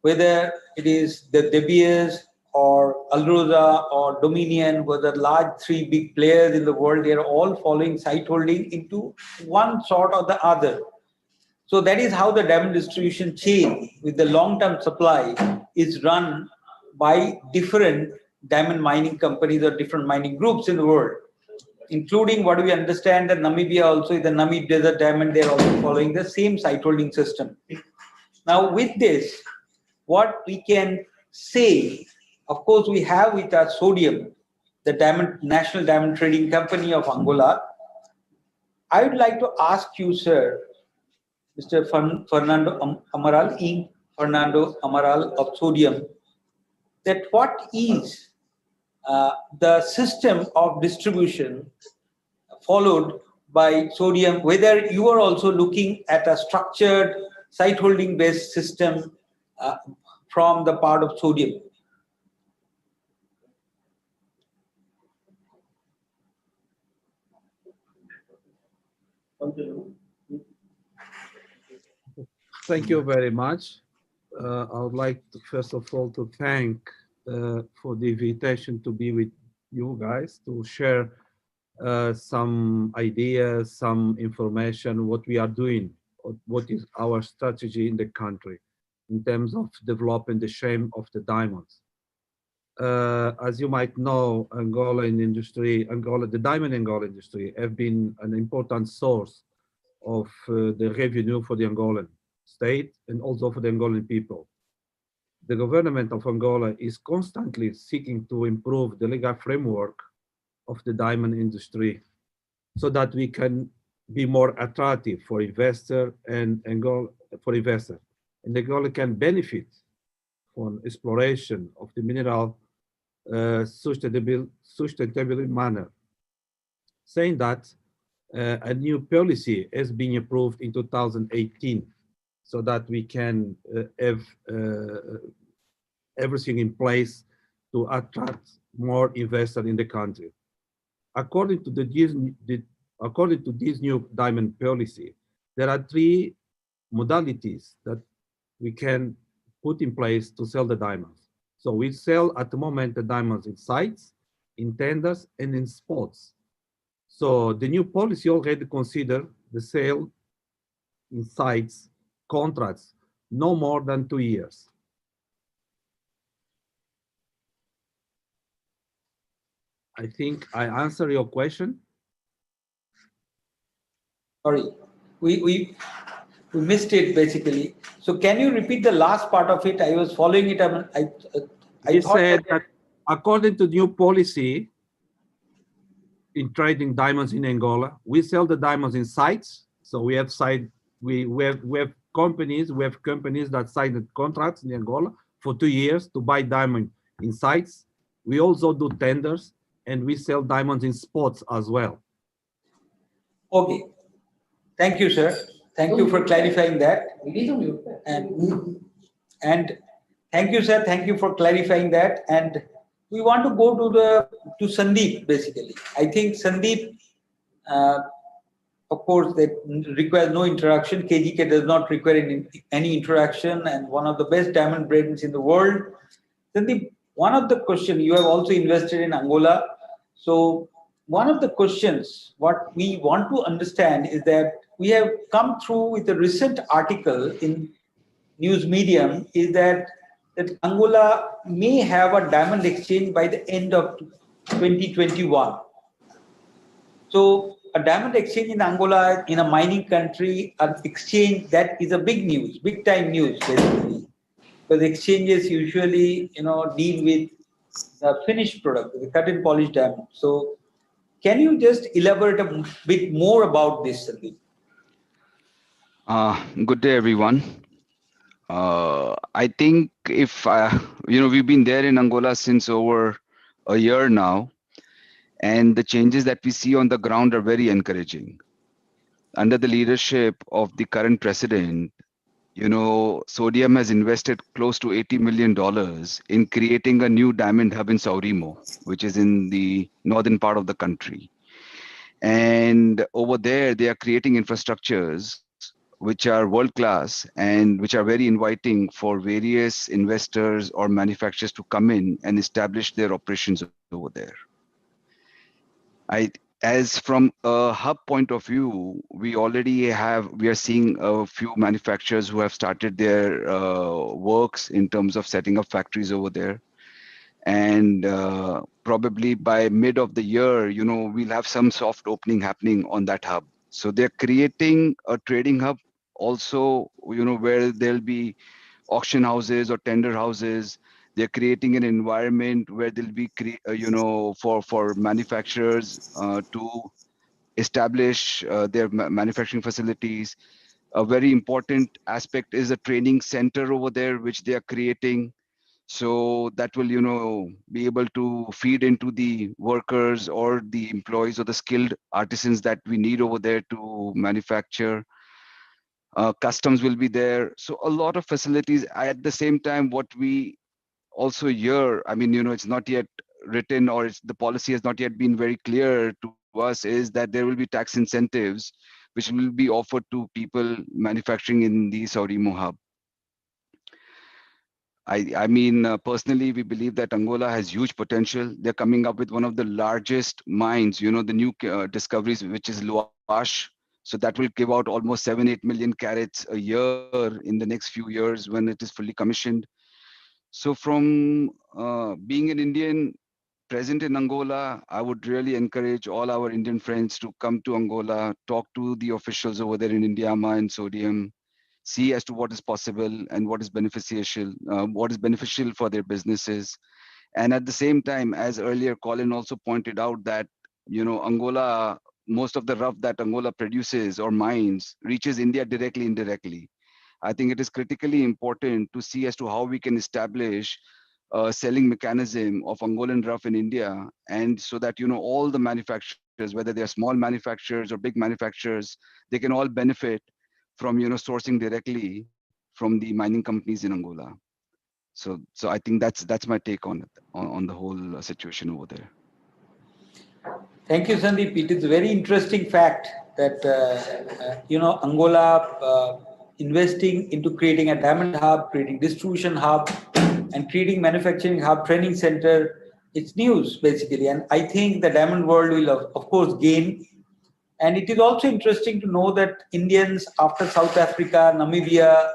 whether it is the De Beers or Alrosa or Dominion, who are the large three big players in the world. They are all following site holding into one sort or the other. So that is how the diamond distribution chain with the long-term supply is run by different diamond mining companies or different mining groups in the world, including what we understand that Namibia also is the Namib Desert Diamond. They are also following the same site holding system. Now with this, what we can say, of course, we have with us Sodium, the National Diamond Trading Company of Angola. I would like to ask you, sir, Mr. Fernando Amaral of Sodium, that what is the system of distribution followed by Sodium, whether you are also looking at a structured site holding based system from the part of Sodium. Thank you very much. I would like to, first of all, to thank for the invitation to be with you guys to share some ideas, some information, what we are doing, what is our strategy in the country in terms of developing the chain of the diamonds. As you might know, the diamond Angola industry have been an important source of the revenue for the Angolan state and also for the Angolan people. the government of Angola is constantly seeking to improve the legal framework of the diamond industry so that we can be more attractive for investor and Angola for investor. And Angola can benefit from exploration of the mineral sustainable manner. Saying that a new policy has been approved in 2018 so that we can have everything in place to attract more investors in the country. According to according to this new diamond policy, there are three modalities that we can put in place to sell the diamonds. So we sell at the moment the diamonds in sites, in tenders, and in spots. So the new policy already consider the sale in sites contracts no more than 2 years. I think I answer your question. Sorry, we missed it basically. So can you repeat the last part of it? I was following it. He thought said that according to new policy in trading diamonds in Angola, we sell the diamonds in sites. So we have we have companies that signed contracts in Angola for 2 years to buy diamond in sites. We also do tenders and we sell diamonds in spots as well. Okay. Thank you, sir. Thank you for clarifying that. And thank you, sir. Thank you for clarifying that. And we want to go to Sandeep basically. I think Sandeep, of course, that requires no introduction. KGK does not require any introduction, and one of the best diamond brands in the world. Sandeep, one of the questions you have also invested in Angola. So one of the questions what we want to understand is that we have come through with a recent article in news medium is that Angola may have a diamond exchange by the end of 2021. So a diamond exchange in Angola, in a mining country, an exchange that is a big news, big time news basically, because exchanges usually deal with the finished product, the cut and polished diamond. So can you just elaborate a bit more about this, Sandeep? Good day, everyone. I think if we've been there in Angola since over a year now, and the changes that we see on the ground are very encouraging. Under the leadership of the current president, Sodium has invested close to $80 million in creating a new diamond hub in Saurimo, which is in the northern part of the country. And over there, they are creating infrastructures which are world class and which are very inviting for various investors or manufacturers to come in and establish their operations over there. As from a hub point of view, we are seeing a few manufacturers who have started their works in terms of setting up factories over there. And probably by mid of the year, we'll have some soft opening happening on that hub. So they're creating a trading hub also, where there'll be auction houses or tender houses. They're creating an environment where there'll be, for manufacturers to establish their manufacturing facilities. A very important aspect is a training center over there, which they are creating. So that will, be able to feed into the workers or the employees or the skilled artisans that we need over there to manufacture. Customs will be there. So a lot of facilities. At the same time, what we also hear, I mean, it's not yet written or the policy has not yet been very clear to us, is that there will be tax incentives which will be offered to people manufacturing in the Saurimo hub. I mean, personally, we believe that Angola has huge potential. They're coming up with one of the largest mines, the new discoveries, which is Luash. So that will give out almost 7-8 million carats a year in the next few years when it is fully commissioned. So from being an Indian present in Angola, I would really encourage all our Indian friends to come to Angola, talk to the officials over there in Indiama and Sodium, see as to what is possible and what is beneficial for their businesses. And at the same time, as earlier Colin also pointed out, that Angola, most of the rough that Angola produces or mines reaches India directly, indirectly. I think it is critically important to see as to how we can establish a selling mechanism of Angolan rough in India, and so that all the manufacturers, whether they are small manufacturers or big manufacturers, they can all benefit from sourcing directly from the mining companies in Angola. So I think that's my take on it, on the whole situation over there. Thank you, Sandeep. It is a very interesting fact that Angola investing into creating a diamond hub, creating distribution hub, and creating manufacturing hub, training center. It's news basically, and I think the diamond world will of course gain. And it is also interesting to know that Indians after South Africa, Namibia,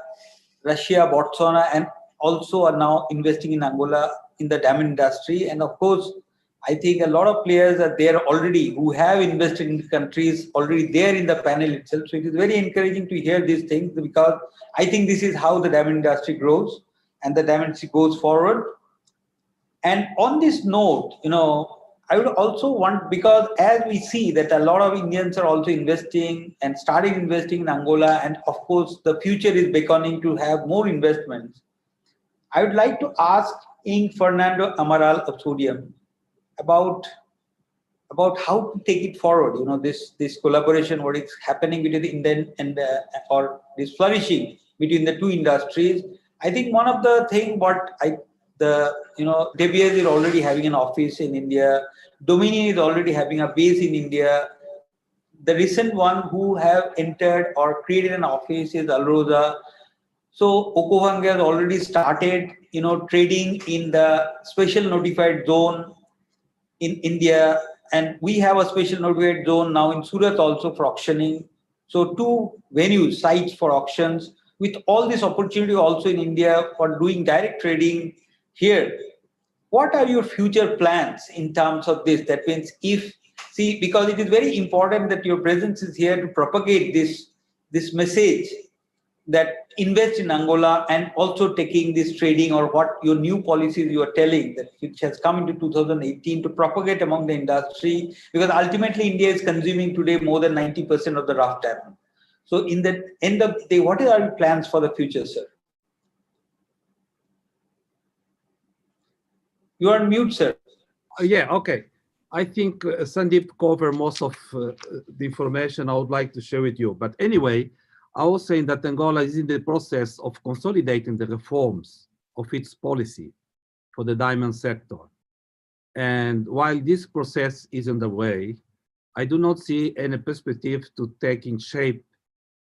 Russia, Botswana, and also are now investing in Angola in the diamond industry. And of course, I think a lot of players are there already who have invested in the countries already there in the panel itself. So it is very encouraging to hear these things, because I think this is how the diamond industry grows and the diamond industry goes forward. And on this note, I would also want, because as we see that a lot of Indians are also investing and starting investing in Angola, and of course the future is beckoning to have more investments. I would like to ask Ing Fernando Amaral of Sodium about how to take it forward. This collaboration, what is happening between the Indian and or this flourishing between the two industries. I think one of the thing DBS is already having an office in India. Dominion is already having a base in India. The recent one who have entered or created an office is Alrosa. So Okavango has already started, trading in the special notified zone in India, and we have a special notified zone now in Surat also for auctioning. So 2 venues, sites for auctions, with all this opportunity also in India for doing direct trading here. What are your future plans in terms of this? That means because it is very important that your presence is here to propagate this message that invest in Angola, and also taking this trading or what your new policies you are telling that which has come into 2018 to propagate among the industry, because ultimately India is consuming today more than 90% of the rough diamond. So in the end of the day, what are your plans for the future, sir? You are on mute, sir. Yeah, okay. I think Sandeep covered most of the information I would like to share with you. But anyway, I was saying that Angola is in the process of consolidating the reforms of its policy for the diamond sector. And while this process is underway, I do not see any perspective to taking shape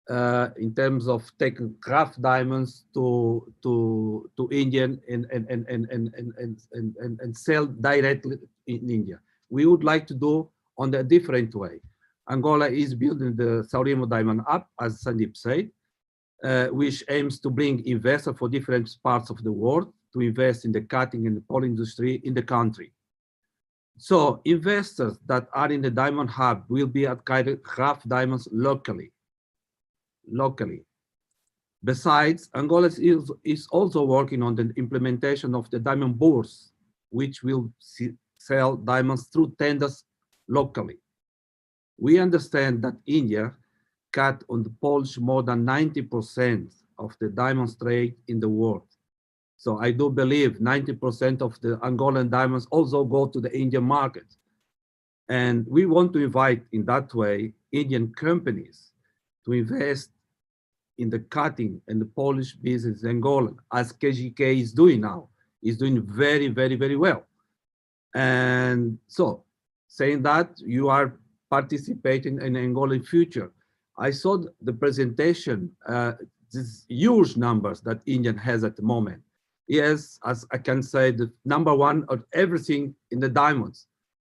in terms of taking rough diamonds to Indian and sell directly in India. We would like to do on a different way. Angola is building the Saurimo Diamond Hub, as Sandeep said, which aims to bring investors for different parts of the world to invest in the cutting and the pole industry in the country. So investors that are in the Diamond Hub will be acquiring rough diamonds locally. Besides, Angola is also working on the implementation of the diamond bourse, which will sell diamonds through tenders locally. We understand that India cut on the polish more than 90% of the diamond trade in the world. So I do believe 90% of the Angolan diamonds also go to the Indian market. And we want to invite in that way Indian companies to invest in the cutting and the polish business in Angola, as KGK is doing now. Is doing very, very, very well. And so saying that, you are participating in Angolan future. I saw the presentation, these huge numbers that India has at the moment. Yes, as I can say, the #1 of everything in the diamonds.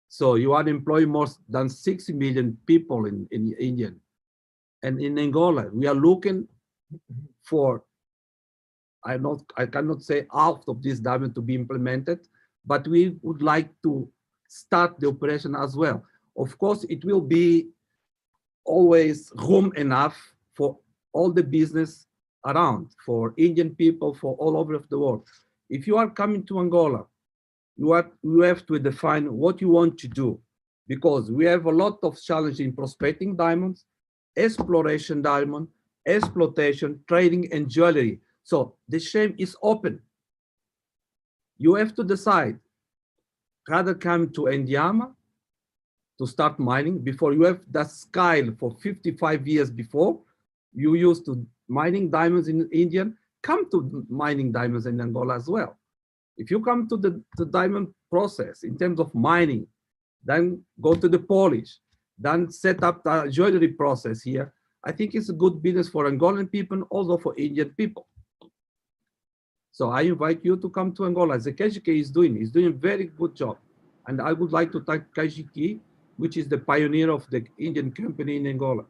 So you are employing more than 60 million people in India. And in Angola, we are looking for, I cannot say half of this diamond to be implemented, but we would like to start the operation as well. Of course, it will be always room enough for all the business around for Indian people, for all over the world. If you are coming to Angola, you have to define what you want to do, because we have a lot of challenge in prospecting diamonds, exploration diamond, exploitation, trading, and jewelry. So the shame is open. You have to decide, rather come to Indiama to start mining before you have that skill for 55 years before. You used to mining diamonds in India, come to mining diamonds in Angola as well. If you come to the diamond process in terms of mining, then go to the polish, then set up the jewelry process here, I think it's a good business for Angolan people, also for Indian people. So I invite you to come to Angola, as the KGK is doing. He's doing a very good job. And I would like to thank KGK, which is the pioneer of the Indian company in Angola.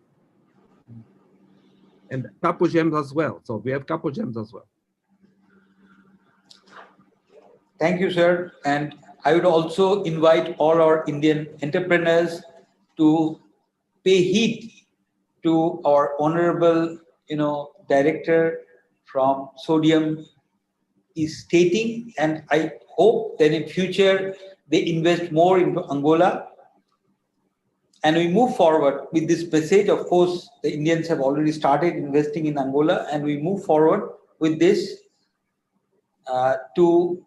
And Capo Gems as well. So we have Capo Gems as well. Thank you, sir. And I would also invite all our Indian entrepreneurs to pay heed to our honorable, director from Sodium is stating, and I hope that in future they invest more into Angola. And we move forward with this message. Of course, the Indians have already started investing in Angola, and we move forward with this to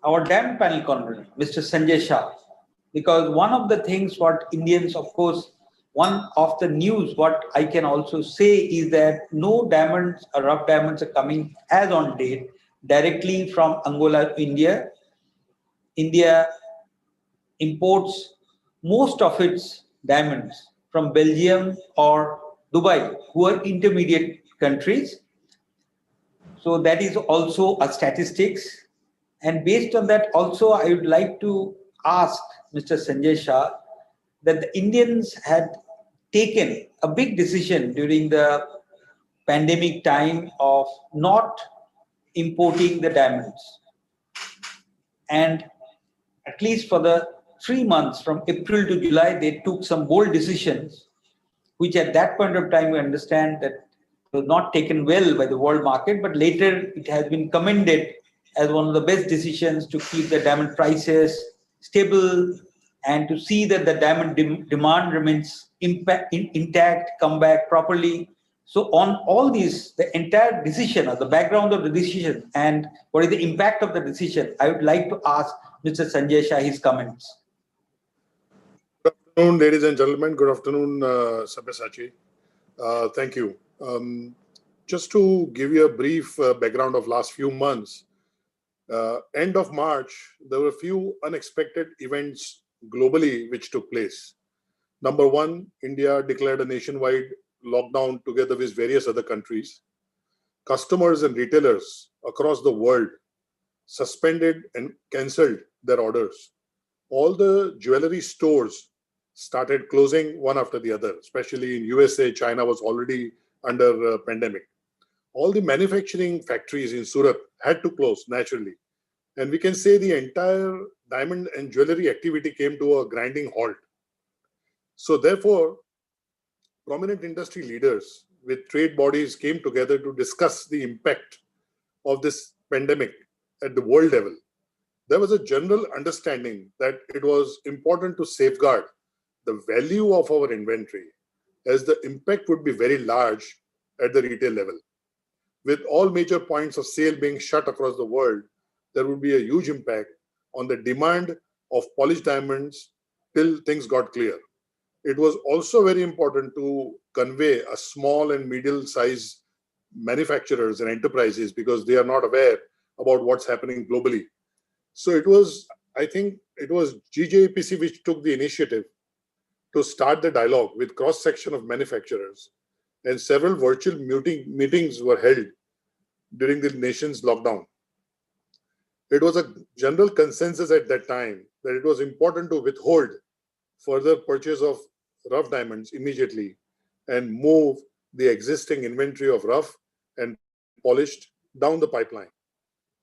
our DAM panel convener, Mr. Sanjay Shah. Because one of the things what Indians, of course, one of the news what I can also say is that no diamonds or rough diamonds are coming as on date directly from Angola to India. India imports most of its diamonds from Belgium or Dubai, who are intermediate countries. So that is also a statistics. And based on that, also, I would like to ask Mr. Sanjay Shah that the Indians had taken a big decision during the pandemic time of not importing the diamonds. And at least for the 3 months from April to July, they took some bold decisions, which at that point of time we understand that was not taken well by the world market, but later it has been commended as one of the best decisions to keep the diamond prices stable and to see that the diamond demand remains intact, come back properly. So on all these, the entire decision or the background of the decision and what is the impact of the decision, I would like to ask Mr. Sanjay Shah his comments. Good afternoon, ladies and gentlemen. Good afternoon, Sabyasachi. Thank you. Just to give you a brief background of last few months, end of March, there were a few unexpected events globally which took place. Number one, India declared a nationwide lockdown together with various other countries. Customers and retailers across the world suspended and cancelled their orders. All the jewelry stores started closing one after the other, especially in USA. China was already under a pandemic. All the manufacturing factories in Surat had to close naturally. And we can say the entire diamond and jewelry activity came to a grinding halt. So therefore, prominent industry leaders with trade bodies came together to discuss the impact of this pandemic at the world level. There was a general understanding that it was important to safeguard the value of our inventory, as the impact would be very large at the retail level. With all major points of sale being shut across the world, there would be a huge impact on the demand of polished diamonds till things got clear. It was also very important to convey a small and medium-sized manufacturers and enterprises, because they are not aware about what's happening globally. So it was, I think it was GJAPC which took the initiative to start the dialogue with cross-section of manufacturers, and several virtual meetings were held during the nation's lockdown. It was a general consensus at that time that it was important to withhold further purchase of rough diamonds immediately and move the existing inventory of rough and polished down the pipeline.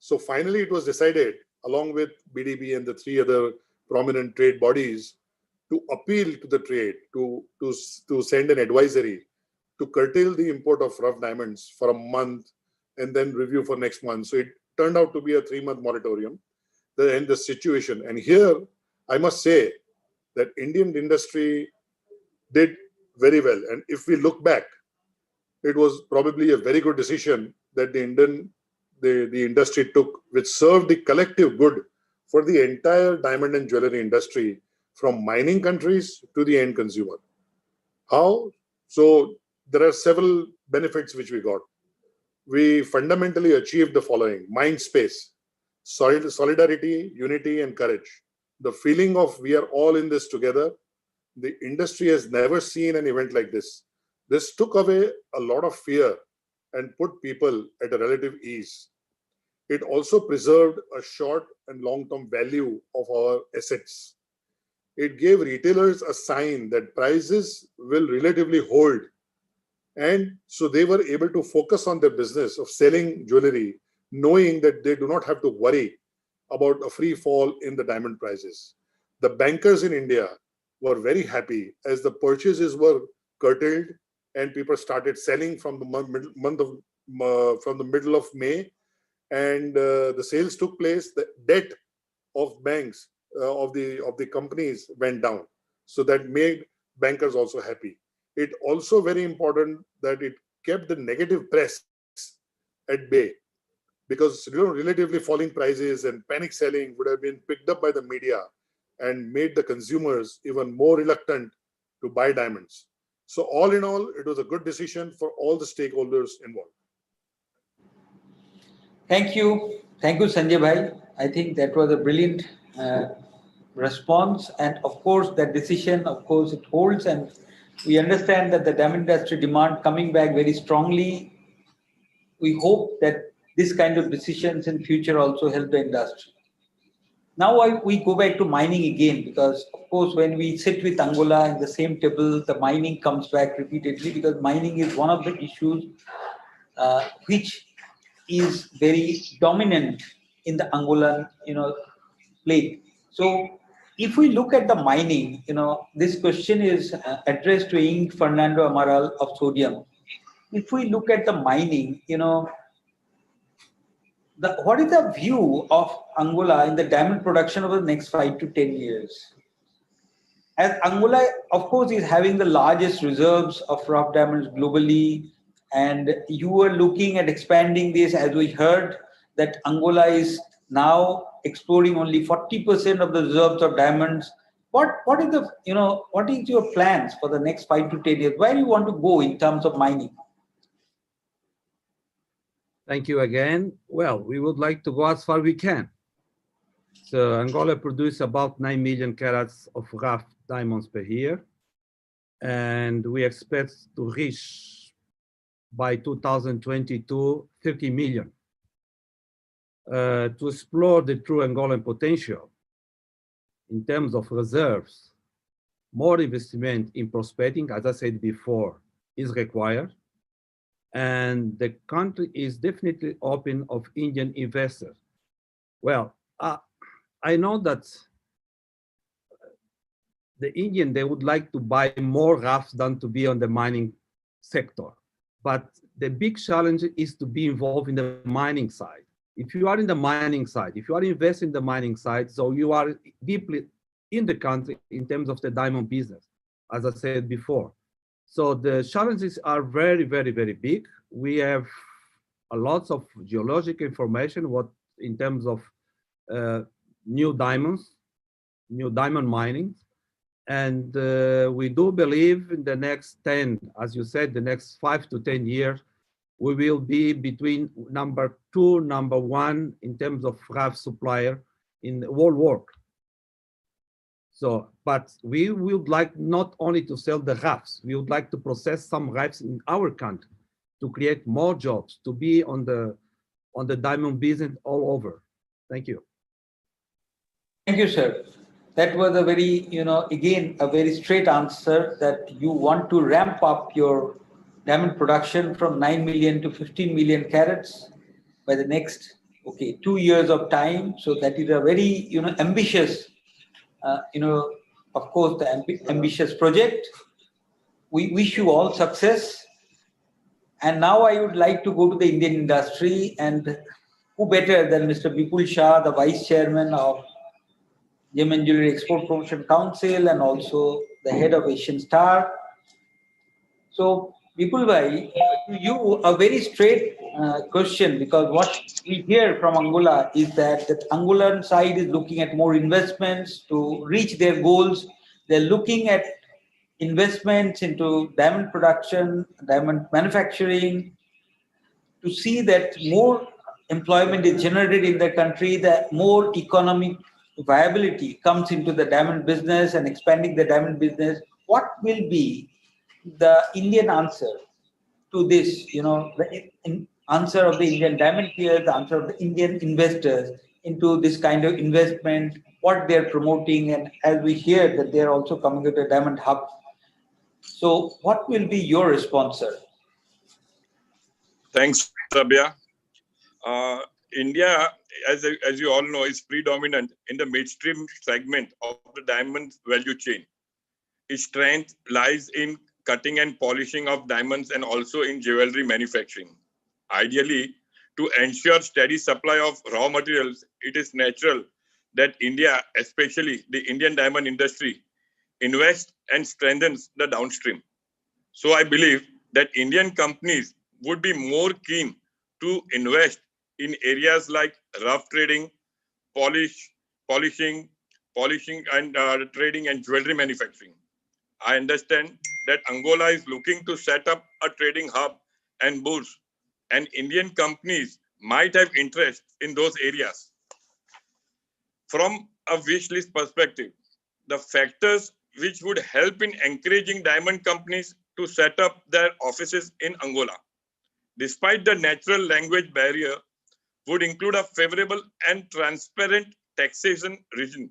So finally, it was decided, along with BDB and the 3 other prominent trade bodies, to appeal to the trade, to send an advisory to curtail the import of rough diamonds for a month and then review for next month. So it turned out to be a 3-month moratorium. The situation. And here, I must say that Indian industry did very well. And if we look back, it was probably a very good decision that the industry took, which served the collective good for the entire diamond and jewelry industry, from mining countries to the end consumer. How? So there are several benefits which we got. We fundamentally achieved the following: mind space, solidarity, unity, and courage. The feeling of we are all in this together. The industry has never seen an event like this. This took away a lot of fear and put people at a relative ease. It also preserved a short and long-term value of our assets. It gave retailers a sign that prices will relatively hold. And so they were able to focus on their business of selling jewelry, knowing that they do not have to worry about a free fall in the diamond prices. The bankers in India were very happy as the purchases were curtailed and people started selling from the middle of May, and the sales took place. The debt of banks of the companies went down, so that made bankers also happy. It also very important that it kept the negative press at bay, because relatively falling prices and panic selling would have been picked up by the media and made the consumers even more reluctant to buy diamonds. So all in all, it was a good decision for all the stakeholders involved. Thank you. Thank you, Sanjay Bhai. I think that was a brilliant response. And of course, that decision, of course, it holds. And we understand that the diamond industry demand coming back very strongly. We hope that this kind of decisions in future also help the industry. Now we go back to mining again, because of course when we sit with Angola in the same table, the mining comes back repeatedly, because mining is one of the issues which is very dominant in the Angolan plate. So if we look at the mining, this question is addressed to Ing Fernando Amaral of Sodium. If we look at the mining, what is the view of Angola in the diamond production over the next 5 to 10 years? As Angola, of course, is having the largest reserves of rough diamonds globally, and you were looking at expanding this, as we heard, that Angola is now exploring only 40% of the reserves of diamonds. What is your plans for the next 5 to 10 years? Where do you want to go in terms of mining? Thank you again. Well, we would like to go as far as we can. So Angola produces about 9 million carats of rough diamonds per year. And we expect to reach by 2022, 30 million. To explore the true Angolan potential in terms of reserves, more investment in prospecting, as I said before, is required. And the country is definitely open of Indian investors. Well, I know that the Indian, they would like to buy more roughs than to be on the mining sector. But the big challenge is to be involved in the mining side. If you are in the mining side, if you are investing in the mining side, so you are deeply in the country in terms of the diamond business, as I said before. So the challenges are very, very, very big. We have a lot of geologic information, what in terms of new diamonds, new diamond mining. And we do believe in the next 10, as you said, the next 5 to 10 years, we will be between number 2, number 1 in terms of rough supplier in the world world. So, but we would like not only to sell the roughs, we would like to process some roughs in our country to create more jobs, to be on the diamond business all over. Thank you. Thank you, sir. That was a very, again, a very straight answer, that you want to ramp up your diamond production from 9 million to 15 million carats by the next, 2 years of time. So that is a very, ambitious, of course, the ambitious project. We wish you all success. And now I would like to go to the Indian industry, and who better than Mr. Vipul Shah, the Vice Chairman of Gem and Jewelry Export Promotion Council and also the head of Asian Star. So, Vipul bhai, to you a very straight question, because what we hear from Angola is that the Angolan side is looking at more investments to reach their goals. They're looking at investments into diamond production, diamond manufacturing, to see that more employment is generated in the country, that more economic viability comes into the diamond business and expanding the diamond business. What will be the Indian answer to this? The answer of the Indian diamond peers, the answer of the Indian investors into this kind of investment, what they're promoting, and as we hear that they're also coming with a diamond hub. So, what will be your response, sir? Thanks, Sabya. India, as you all know, is predominant in the midstream segment of the diamond value chain. Its strength lies in cutting and polishing of diamonds and also in jewelry manufacturing. Ideally, to ensure steady supply of raw materials, it is natural that India, especially the Indian diamond industry, invests and strengthens the downstream. So I believe that Indian companies would be more keen to invest in areas like rough trading, polishing, and trading and jewelry manufacturing. I understand that Angola is looking to set up a trading hub and bourse, and Indian companies might have interest in those areas. From a wish list perspective, the factors which would help in encouraging diamond companies to set up their offices in Angola, despite the natural language barrier, would include a favorable and transparent taxation regime,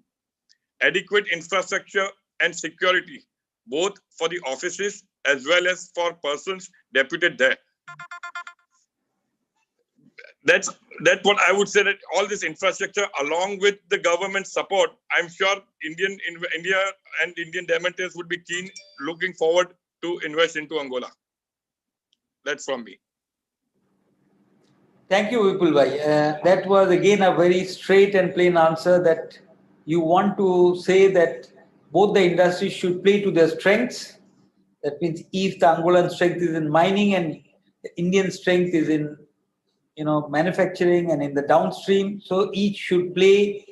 adequate infrastructure and security, both for the offices as well as for persons deputed there. That's what I would say, that all this infrastructure along with the government support, I'm sure India and Indian diamonders would be keen, looking forward to invest into Angola. That's from me. Thank you, Vipul bhai. That was again a very straight and plain answer, that you want to say that both the industries should play to their strengths. That means if the Angolan strength is in mining and the Indian strength is in manufacturing and in the downstream, so each should play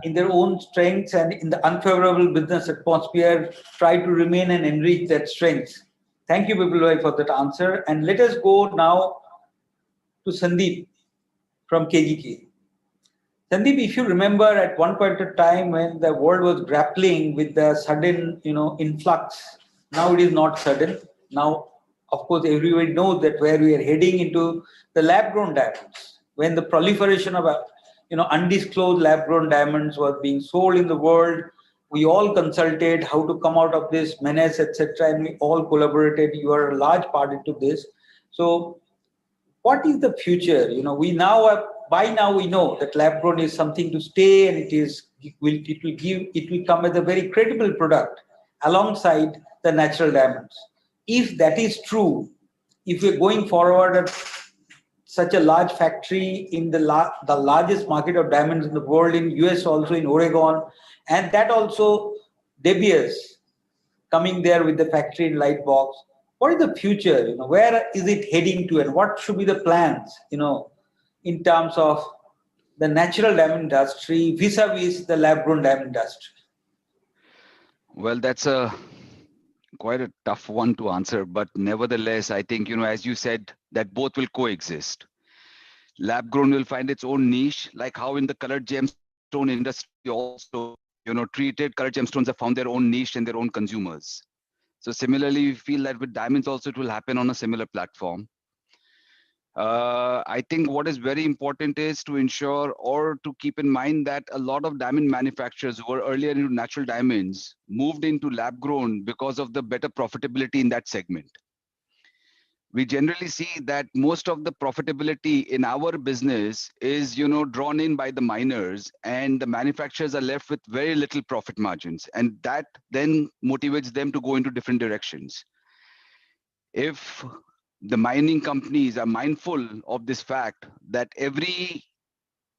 in their own strengths, and in the unfavorable business atmosphere try to remain and enrich that strengths. Thank you, Vipul bhai, for that answer. And let us go now to Sandeep from KGK. Sandeep, if you remember at one point of time when the world was grappling with the sudden, influx, now it is not sudden. Now, of course, everybody knows that where we are heading into the lab-grown diamonds, when the proliferation of, undisclosed lab-grown diamonds was being sold in the world, we all consulted how to come out of this menace, etc., and we all collaborated. You are a large part into this. So, what is the future? We now have, by now we know that lab grown is something to stay, and it will come as a very credible product alongside the natural diamonds. If that is true, if we're going forward at such a large factory in the largest market of diamonds in the world, in US also, in Oregon, and that also De Beers coming there with the factory in Lightbox. What is the future? Where is it heading to, and what should be the plans? In terms of the natural diamond industry vis-a-vis the lab-grown diamond industry. Well, that's quite a tough one to answer, but nevertheless, I think, as you said, that both will coexist. Lab grown will find its own niche, like how in the colored gemstone industry also, treated colored gemstones have found their own niche and their own consumers. So similarly, we feel that with diamonds also it will happen on a similar platform. I think what is very important is to ensure or to keep in mind that a lot of diamond manufacturers who were earlier into natural diamonds moved into lab grown because of the better profitability in that segment. We generally see that most of the profitability in our business is, drawn in by the miners, and the manufacturers are left with very little profit margins. And that then motivates them to go into different directions. If the mining companies are mindful of this fact that every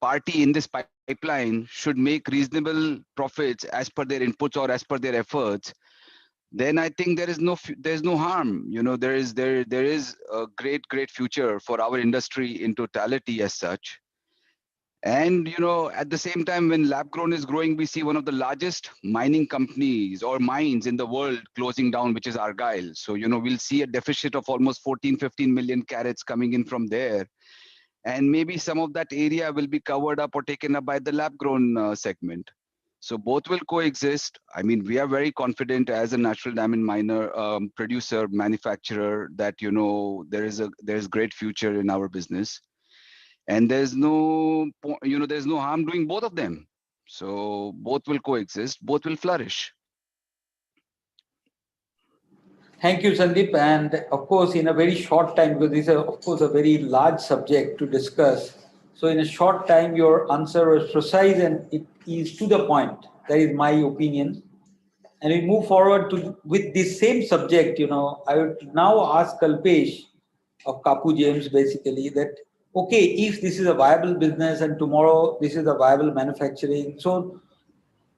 party in this pipeline should make reasonable profits as per their inputs or as per their efforts, then I think there's no harm. There is a great future for our industry in totality as such. And at the same time, when lab grown is growing, we see one of the largest mining companies or mines in the world closing down, which is Argyle. So we'll see a deficit of almost 14-15 million carats coming in from there, and maybe some of that area will be covered up or taken up by the lab grown segment. So both will coexist. I mean, we are very confident as a natural diamond miner, producer, manufacturer, that there's great future in our business, and there's no harm doing both of them. So both will coexist, both will flourish. Thank you, Sandeep. And of course, in a very short time, because this is, of course, a very large subject to discuss. So in a short time, your answer was precise and it is to the point. That is my opinion. And we move forward with this same subject. I would now ask Kalpesh of Kapu James basically that, okay, if this is a viable business and tomorrow this is a viable manufacturing, so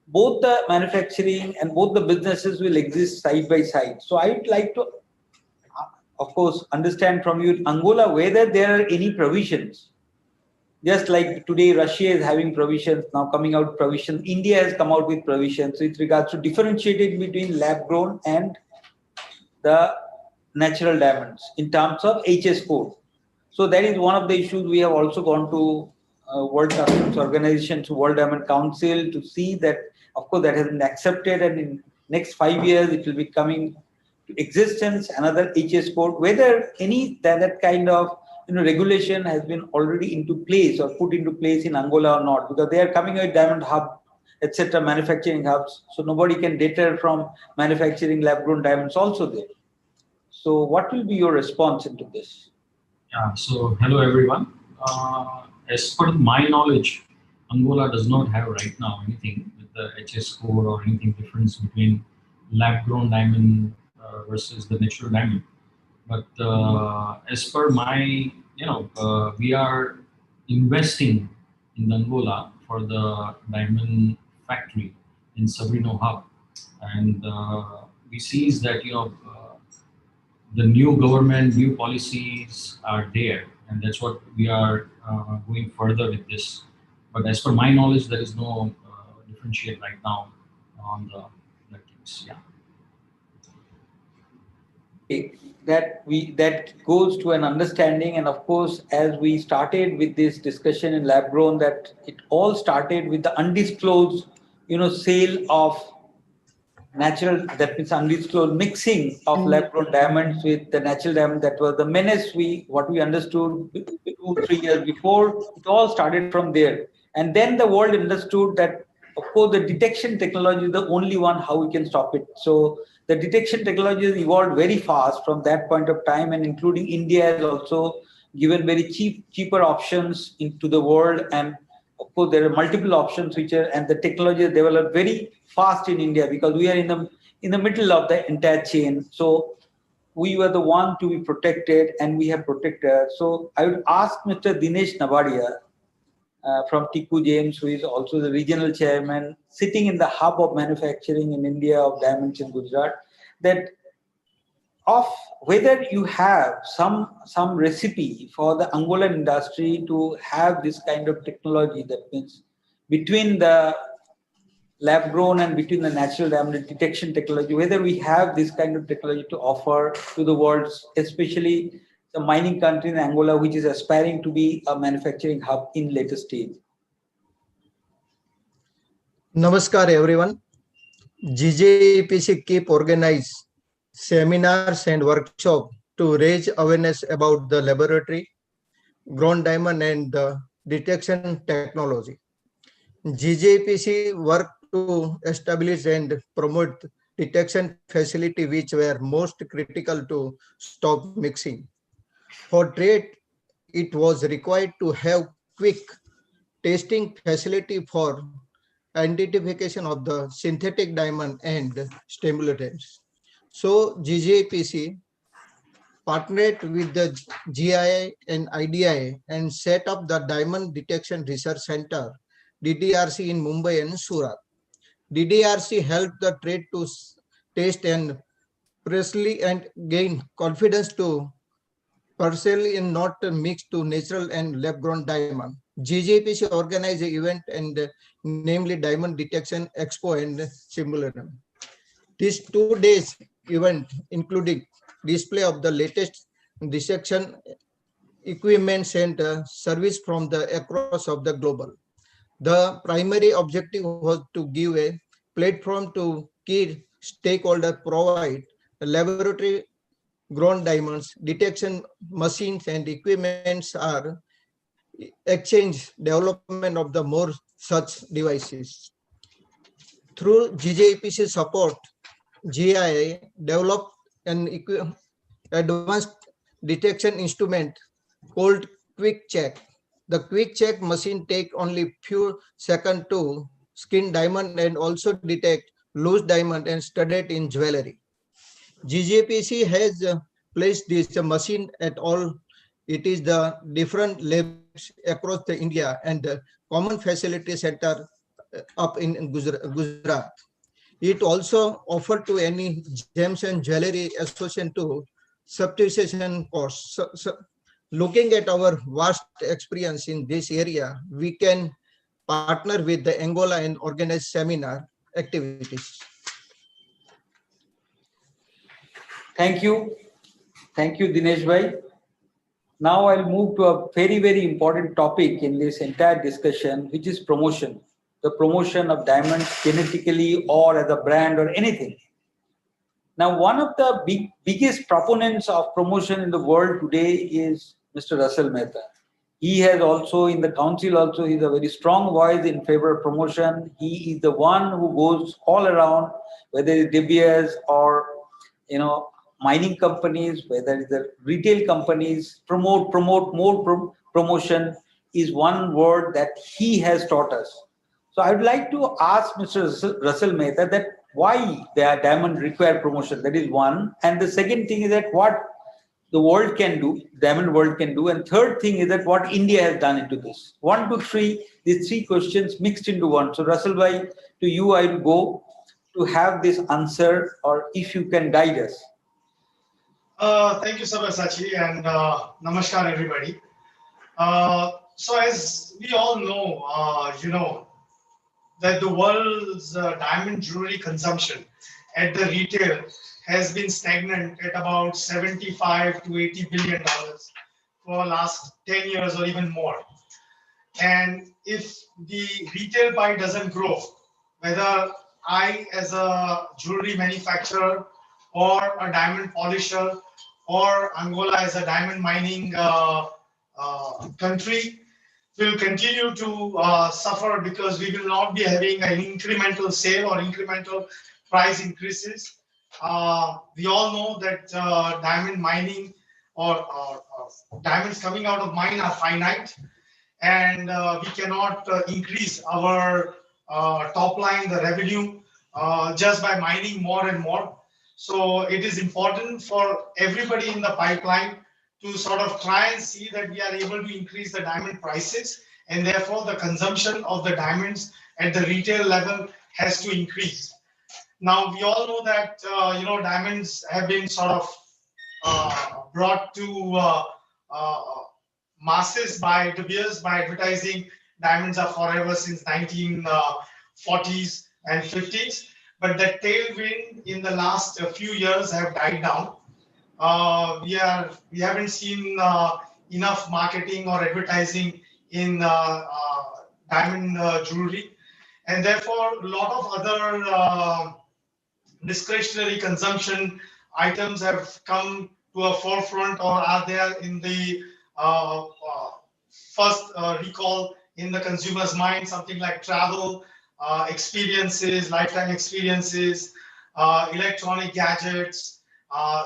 both the manufacturing and both the businesses will exist side by side. So I would like to, of course, understand from you, Angola, whether there are any provisions. Just like today, Russia is having provisions, now coming out provisions. India has come out with provisions with regards to differentiating between lab grown and the natural diamonds in terms of HS code. So that is one of the issues. We have also gone to World Customs Organization, to World Diamond Council to see that, of course, that has been accepted, and in next 5 years it will be coming to existence, another HS code. Whether any that kind of regulation has been already into place or put into place in Angola or not, because they are coming with diamond hub, etc., manufacturing hubs. So nobody can deter from manufacturing lab-grown diamonds also there. So what will be your response into this? Yeah, so hello everyone. As per my knowledge, Angola does not have right now anything with the HS code or anything difference between lab-grown diamond versus the natural diamond. But as per my, we are investing in Angola for the diamond factory in Sabrino Hub, and we see that the new government, new policies are there, and that's what we are going further with this. But as per my knowledge, there is no differentiate right now on the things. Yeah. That goes to an understanding, and of course, as we started with this discussion in lab grown, that it all started with the undisclosed, sale of natural, that means undisclosed mixing of lab grown diamonds with the natural diamond. That was the menace what we understood 2-3 years before. It all started from there, and then the world understood that, of course, the detection technology is the only one how we can stop it. So the detection technology has evolved very fast from that point of time, and including India has also given very cheaper options into the world. And of course, there are multiple options and the technology is developed very fast in India, because we are in the middle of the entire chain. So we were the one to be protected, and we have protected. So I would ask Mr. Dinesh Navadia from Tiku James, who is also the regional chairman, sitting in the hub of manufacturing in India of diamonds in Gujarat, that of whether you have some recipe for the Angolan industry to have this kind of technology, that means between the lab grown and between the natural diamond detection technology, whether we have this kind of technology to offer to the world, especially the mining country in Angola, which is aspiring to be a manufacturing hub in later stage. Namaskar everyone. GJEPC keep organize seminars and workshop to raise awareness about the laboratory, grown diamond and the detection technology. GJEPC work to establish and promote detection facility which were most critical to stop mixing. For trade, it was required to have quick testing facility for identification of the synthetic diamond and stimulants. So GJPC partnered with the GII and IDI and set up the Diamond Detection Research Center, DDRC, in Mumbai and Surat. DDRC helped the trade to test and precisely and gain confidence to partially and not mixed to natural and lab-grown diamond. GJPC organized an event and namely Diamond Detection Expo and Simulacrum. This 2 days event including display of the latest dissection equipment and service from the across of the global. The primary objective was to give a platform to key stakeholders, provide laboratory grown diamonds, detection machines and equipments are exchange development of the more such devices. Through GJPC support, GIA developed an advanced detection instrument called Quick Check. The Quick Check machine take only few seconds to skin diamond and also detect loose diamond and studded in jewelry. GJPC has placed this machine at all. It is the different labs across the India and the common facility center up in Gujarat. It also offered to any gems and jewelry association to substitution costs. Looking at our vast experience in this area, we can partner with the Angola and organize seminar activities. Thank you. Thank you, Dinesh Bhai. Now I'll move to a very, very important topic in this entire discussion, which is promotion. The promotion of diamonds genetically or as a brand or anything. Now, one of the biggest proponents of promotion in the world today is Mr. Russell Mehta. He has also, in the council also, he's a very strong voice in favor of promotion. He is the one who goes all around, whether it's De Beers or, mining companies, whether it's the retail companies, promote, more promotion is one word that he has taught us. So I would like to ask Mr. Russell Mehta that why the diamond require promotion. That is one. And the second thing is that what the world can do, diamond world can do. And third thing is that what India has done into this. 1, 2, 3, these three questions mixed into one. So Russell bhai, to you I will go to have this answer, or if you can guide us. Thank you, Sabyasachi, and namaskar, everybody. So as we all know, that the world's diamond jewelry consumption at the retail has been stagnant at about 75 to 80 billion dollars for last 10 years or even more. And if the retail pie doesn't grow, whether I as a jewelry manufacturer or a diamond polisher or Angola as a diamond mining country, will continue to suffer because we will not be having an incremental sale or incremental price increases. We all know that diamond mining or diamonds coming out of mine are finite, and we cannot increase our top line, the revenue, just by mining more and more. So it is important for everybody in the pipeline to sort of try and see that we are able to increase the diamond prices, and therefore the consumption of the diamonds at the retail level has to increase. Now we all know that diamonds have been sort of brought to masses by De Beers by advertising diamonds are forever since 1940s and 50s, but that tailwind in the last few years have died down. We haven't seen enough marketing or advertising in diamond jewelry, and therefore a lot of other discretionary consumption items have come to a forefront or are there in the first recall in the consumer's mind, something like travel, experiences, lifetime experiences, electronic gadgets.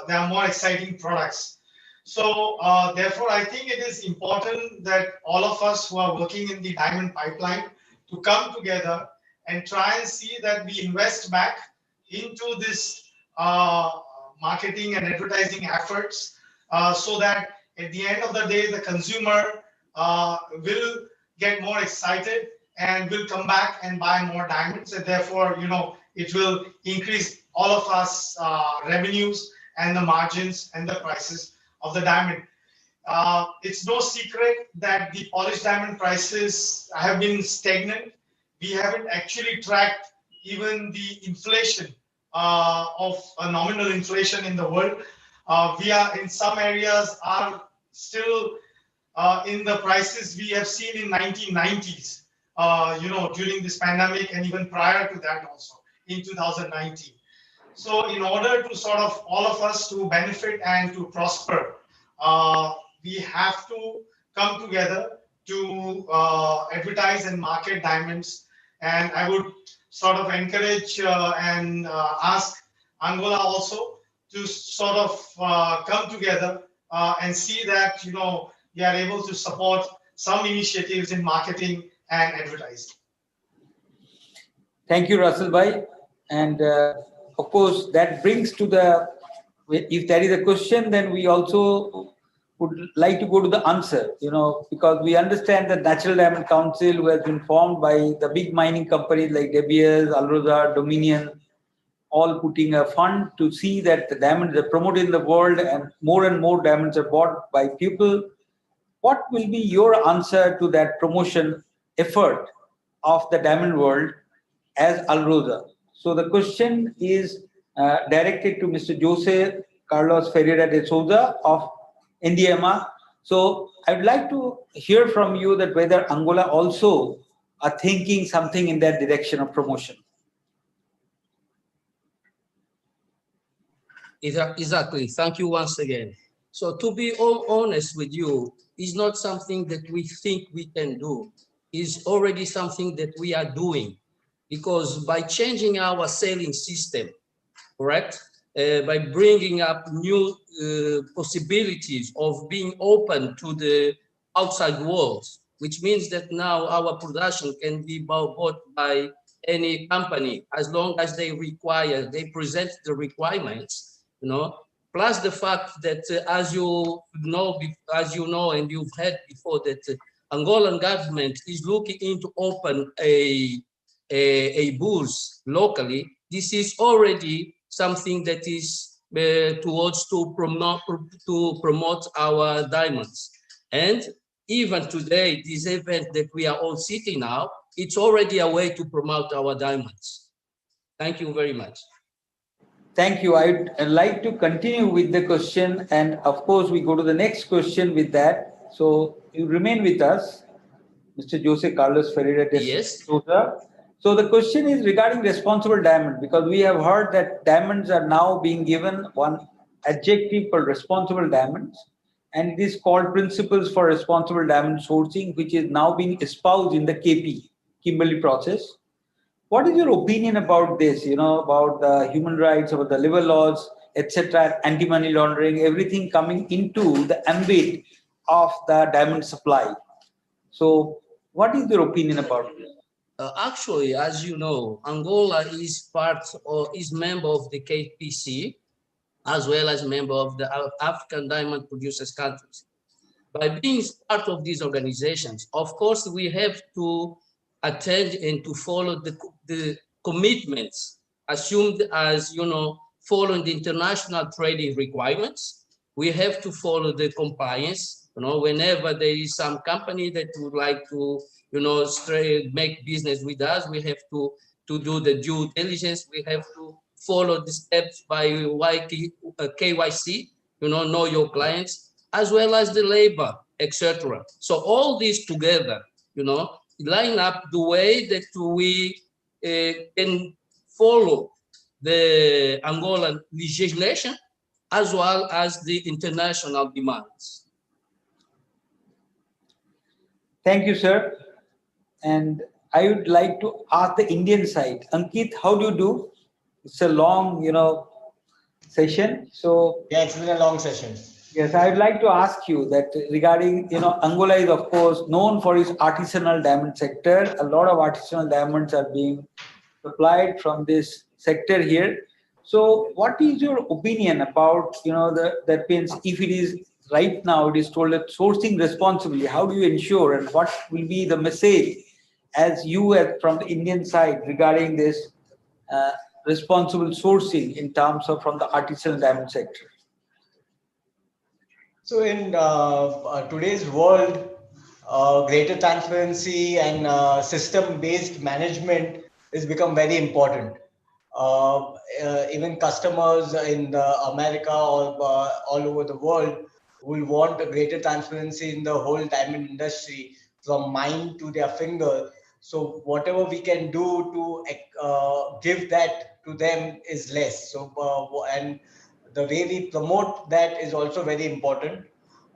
There are more exciting products. So therefore, I think it is important that all of us who are working in the diamond pipeline to come together and try and see that we invest back into this marketing and advertising efforts so that at the end of the day, the consumer will get more excited and will come back and buy more diamonds, and therefore, it will increase all of us revenues and the margins and the prices of the diamond. It's no secret that the polished diamond prices have been stagnant. We haven't actually tracked even the inflation of nominal inflation in the world. We are in some areas are still in the prices we have seen in 1990s, during this pandemic, and even prior to that also in 2019. So in order to sort of all of us to benefit and to prosper, we have to come together to advertise and market diamonds. And I would sort of encourage and ask Angola also to sort of come together and see that, we are able to support some initiatives in marketing and advertising. Thank you, Russell Bhai. And of course, that brings to if there is a question, then we also would like to go to the answer, because we understand that Natural Diamond Council, who has been formed by the big mining companies like De Beers, Alrosa, Dominion, all putting a fund to see that the diamonds are promoted in the world and more diamonds are bought by people. What will be your answer to that promotion effort of the diamond world as Alrosa? So the question is directed to Mr. Jose Carlos Ferreira de Souza of Indiama. So I'd like to hear from you that whether Angola also are thinking something in that direction of promotion. Exactly. Thank you once again. So to be all honest with you, it's not something that we think we can do. It's already something that we are doing, because by changing our selling system, correct? By bringing up new possibilities of being open to the outside world, which means that now our production can be bought by any company as long as they present the requirements, plus the fact that as you know and you've heard before, that Angolan government is looking into open a bourse locally. This is already something that is towards to promote our diamonds. And even today, this event that we are all sitting now, it's already a way to promote our diamonds. Thank you very much. Thank you. I'd like to continue with the question, and of course we go to the next question with that. So you remain with us, Mr. Jose Carlos Ferreira de Souza. So the question is regarding responsible diamond, because we have heard that diamonds are now being given one adjective called responsible diamonds, and it is called Principles for Responsible Diamond Sourcing, which is now being espoused in the KP, Kimberley process. What is your opinion about this, about the human rights, about the labor laws, etc., anti-money laundering, everything coming into the ambit of the diamond supply? So what is your opinion about this? Actually, as you know, Angola is member of the KPC, as well as member of the African Diamond Producers Countries. By being part of these organizations, of course, we have to attend and to follow the commitments assumed as, following the international trading requirements. We have to follow the compliance, whenever there is some company that would like to, make business with us, we have to do the due diligence. We have to follow the steps by KYC, know your clients, as well as the labor, etc. So all these together, line up the way that we can follow the Angolan legislation as well as the international demands. Thank you, sir. And I would like to ask the Indian side. Ankit, how do you do? It's a long, session. So yeah, it's been a long session. Yes, I'd like to ask you that regarding, Angola is of course known for its artisanal diamond sector. A lot of artisanal diamonds are being supplied from this sector here. So what is your opinion about, that means if it is right now, it is told that sourcing responsibly, how do you ensure and what will be the message as you from the Indian side regarding this uh, responsible sourcing in terms of from the artisanal diamond sector? So in today's world, greater transparency and system-based management has become very important. Even customers in America or all over the world will want a greater transparency in the whole diamond industry from mine to their finger. So whatever we can do to give that to them is less. So and the way we promote that is also very important.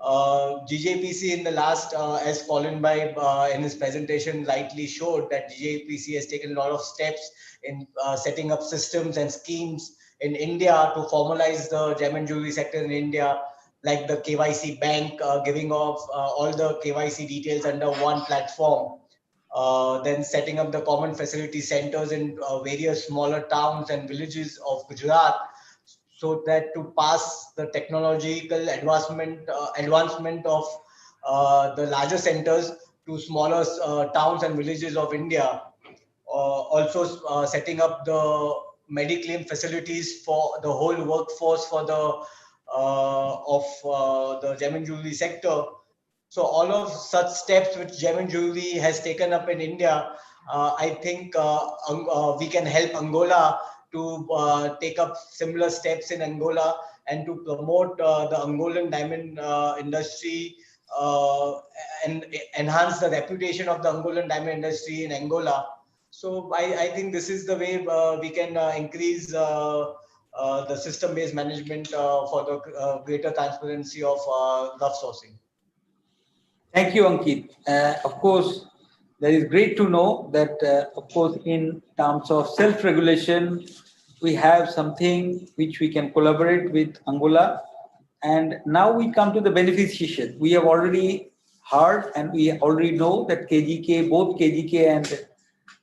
GJPC in the last, as Colin by in his presentation rightly showed, that GJPC has taken a lot of steps in setting up systems and schemes in India to formalize the gem and jewelry sector in India, like the KYC bank giving off all the KYC details under one platform. Then setting up the common facility centers in various smaller towns and villages of Gujarat, so that to pass the technological advancement of the larger centers to smaller towns and villages of India. Also setting up the mediclaim facilities for the whole workforce for the gem and jewelry sector. So all of such steps which Gem and Jewelry has taken up in India, I think we can help Angola to take up similar steps in Angola and to promote the Angolan diamond industry and enhance the reputation of the Angolan diamond industry in Angola. So I think this is the way we can increase the system-based management for the greater transparency of rough sourcing. Thank you, Ankit. Of course, that is great to know that, of course, in terms of self-regulation, we have something which we can collaborate with Angola. And now we come to the beneficiation. We have already heard and we already know that KGK, both KGK and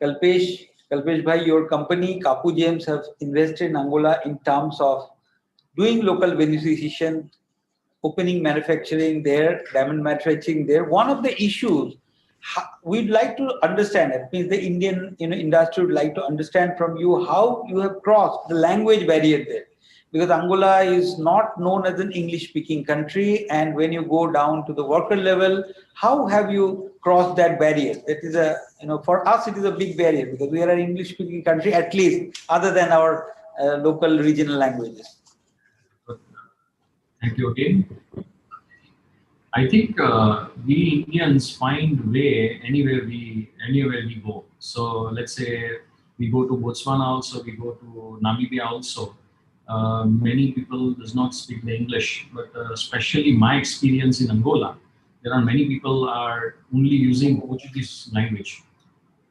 Kalpesh Bhai, your company, Kapu James, have invested in Angola in terms of doing local beneficiation, opening manufacturing there, diamond manufacturing there. One of the issues we'd like to understand, it means the Indian industry would like to understand from you how you have crossed the language barrier there. Because Angola is not known as an English-speaking country, and when you go down to the worker level, how have you crossed that barrier? That is for us it is a big barrier because we are an English-speaking country, at least other than our local regional languages. Thank you again. I think we Indians find way anywhere we go. So let's say we go to Botswana also, we go to Namibia also. Many people does not speak the English, but especially my experience in Angola, there are many people are only using Portuguese language.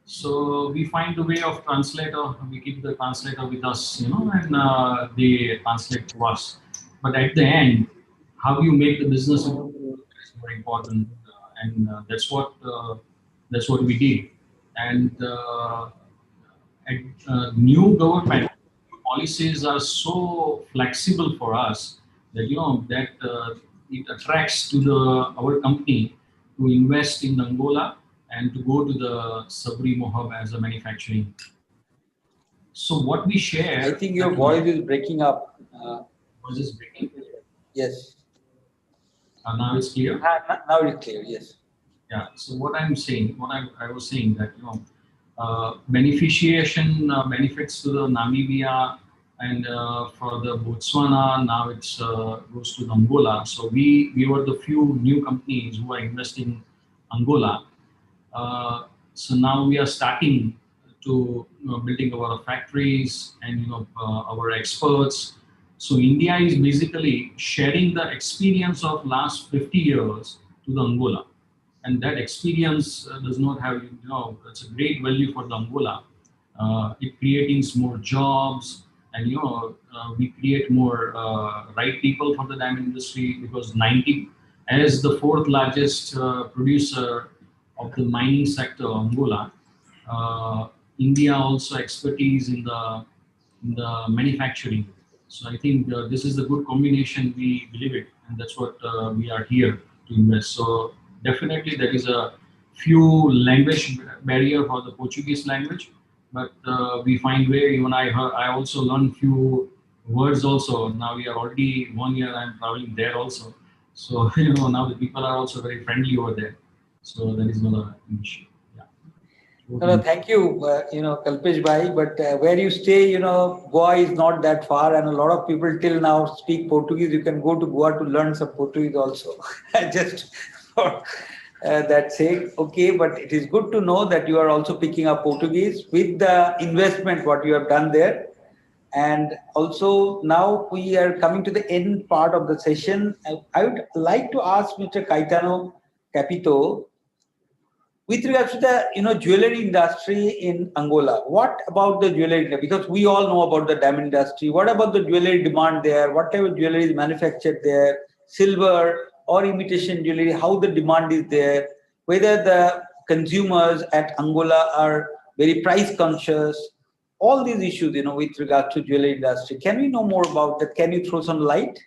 So we find a way of translator. We keep the translator with us, and they translate to us. But at the end, how you make the business is more important, and that's what we did. And new government policies are so flexible for us that it attracts to our company to invest in Angola and to go to the Sabri Mohab as a manufacturing. So what we share. I think your voice is breaking up. Voice is breaking. Yes. Now it's clear. Now it's clear. Yes. Yeah. So what I'm saying, I was saying that beneficiation benefits to the Namibia and for the Botswana, now it's goes to Angola. So we were the few new companies who are investing Angola. So now we are starting to building our factories and our experts. So India is basically sharing the experience of last 50 years to the Angola. And that experience does not have, it's a great value for the Angola. It creating more jobs, and we create more right people for the diamond industry, because as the fourth largest producer of the mining sector, Angola, India also expertise in the in the manufacturing. So I think this is a good combination. We believe it, and that's what we are here to invest. So definitely there is a few language barrier for the Portuguese language, but we find way. Even I also learned few words also. Now we are already 1 year. I'm traveling there also. So now the people are also very friendly over there. So that is not an issue. Yeah. No, thank you, Kalpesh Bhai. But where you stay, Goa is not that far, and a lot of people till now speak Portuguese. You can go to Goa to learn some Portuguese also. Just for that sake, okay. But it is good to know that you are also picking up Portuguese with the investment what you have done there. And also now we are coming to the end part of the session. I would like to ask Mr. Caetano Capito, with regards to the jewelry industry in Angola, what about the jewelry industry? Because we all know about the diamond industry. What about the jewelry demand there? What type of jewelry is manufactured there? Silver or imitation jewelry? How the demand is there? Whether the consumers at Angola are very price conscious? All these issues, with regards to jewelry industry. Can we know more about that? Can you throw some light?